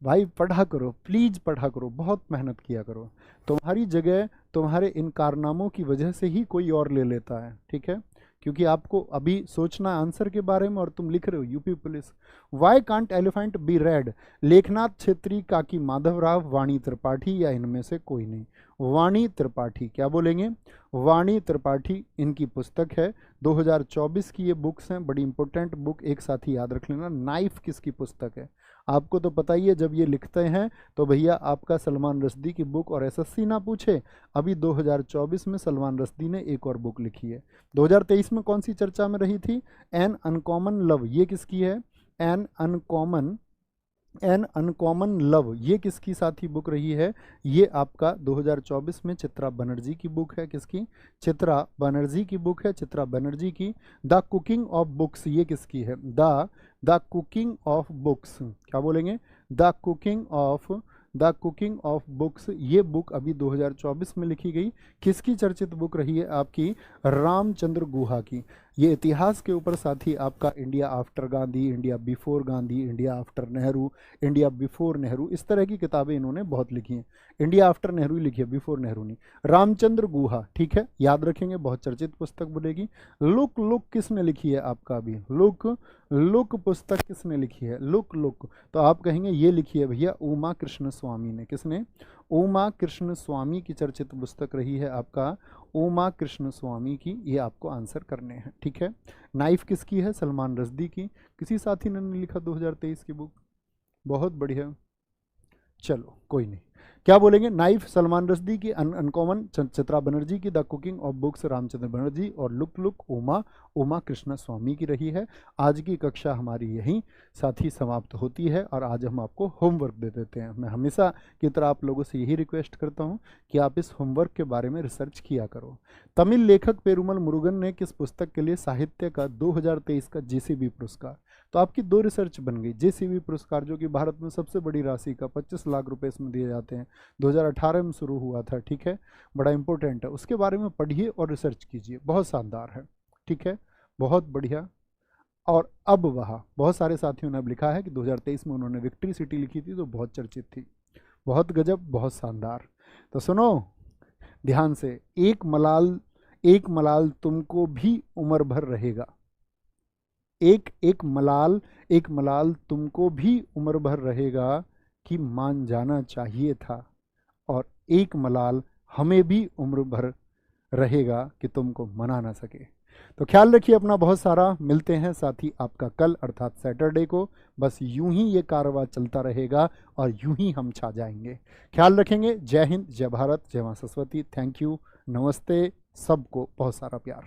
भाई पढ़ा करो, प्लीज पढ़ा करो, बहुत मेहनत किया करो। तुम्हारी जगह तुम्हारे इन कारनामों की वजह से ही कोई और ले लेता है। ठीक है, क्योंकि आपको अभी सोचना आंसर के बारे में और तुम लिख रहे हो UP police. Why can't elephant be red, Lekhnath Chhetri, Kaki Madhavrao, वाणी त्रिपाठी, या इनमें से कोई नहीं? वाणी त्रिपाठी। क्या बोलेंगे? वाणी त्रिपाठी इनकी पुस्तक है। 2024 की ये बुक्स हैं, बड़ी इंपॉर्टेंट बुक। एक साथ ही याद रख लेना, नाइफ किसकी पुस्तक है? आपको तो पता ही है, जब ये लिखते हैं तो भैया आपका सलमान रश्दी की बुक। और एसएससी ना पूछे, अभी 2024 में सलमान रश्दी ने एक और बुक लिखी है। 2023 में कौन सी चर्चा में रही थी? एन अनकॉमन लव, ये किसकी है? एन अनकॉमन लव, ये किसकी साथी बुक रही है? ये आपका 2024 में चित्रा बनर्जी की बुक है। किसकी? चित्रा बनर्जी की बुक है, चित्रा बनर्जी की। द कुकिंग ऑफ बुक्स, ये किसकी है? द कुकिंग ऑफ बुक्स, क्या बोलेंगे? द कुकिंग ऑफ बुक्स, ये बुक अभी 2024 में लिखी गई। किसकी चर्चित बुक रही है आपकी? रामचंद्र गुहा की। ये इतिहास के ऊपर साथी आपका India after Gandhi, India before Gandhi, India after Nehru, India before Nehru, इस तरह की किताबें इन्होंने बहुत लिखी हैं। इंडिया आफ्टर नेहरू ही लिखी है, बिफोर नेहरू नहीं। रामचंद्र गुहा, ठीक है, याद रखेंगे, बहुत चर्चित पुस्तक बोलेगी। लुक किसने लिखी है आपका? अभी लुक पुस्तक किसने लिखी है? लुक तो आप कहेंगे ये लिखी है भैया उमा कृष्ण स्वामी ने। किसने? उमा कृष्ण स्वामी की चर्चित पुस्तक रही है आपका, उमा कृष्ण स्वामी की। ये आपको आंसर करने हैं। ठीक है, नाइफ किसकी है? सलमान रश्दी की। किसी साथी ने नहीं लिखा 2023 की बुक, बहुत बढ़िया। चलो कोई नहीं, क्या बोलेंगे? नाइफ सलमान रश्दी की, अनकॉमन चित्रा बनर्जी की, the cooking of books Ramchandra Banerjee, और लुक उमा कृष्ण स्वामी की रही है। आज की कक्षा हमारी यहीं साथी समाप्त होती है और आज हम आपको होमवर्क दे देते हैं। मैं हमेशा की तरह आप लोगों से यही रिक्वेस्ट करता हूं कि आप इस होमवर्क के बारे में रिसर्च किया करो। तमिल लेखक पेरुमल मुरुगन ने किस पुस्तक के लिए साहित्य का 2023 का जेसीबी पुरस्कार? तो आपकी दो रिसर्च बन गई। जेसीबी पुरस्कार जो कि भारत में सबसे बड़ी राशि का 25 लाख रुपए इसमें दिए जाते हैं, 2018 में शुरू हुआ था। ठीक है, बड़ा इंपॉर्टेंट है, उसके बारे में पढ़िए और रिसर्च कीजिए, बहुत शानदार है। ठीक है, बहुत बढ़िया। और अब वह, बहुत सारे साथियों ने अब लिखा है कि 2023 में उन्होंने विक्ट्री सिटी लिखी थी तो बहुत चर्चित थी। बहुत गजब, बहुत शानदार। तो सुनो ध्यान से, एक मलाल तुमको भी उम्र भर रहेगा। एक मलाल तुमको भी उम्र भर रहेगा कि मान जाना चाहिए था। और एक मलाल हमें भी उम्र भर रहेगा कि तुमको मना ना सके। तो ख्याल रखिए अपना बहुत सारा। मिलते हैं साथी आपका कल अर्थात सैटरडे को। बस यूं ही ये कारवां चलता रहेगा और यूं ही हम छा जाएंगे। ख्याल रखेंगे। जय हिंद, जय भारत, जय मां सरस्वती। थैंक यू, नमस्ते, सबको बहुत सारा प्यार।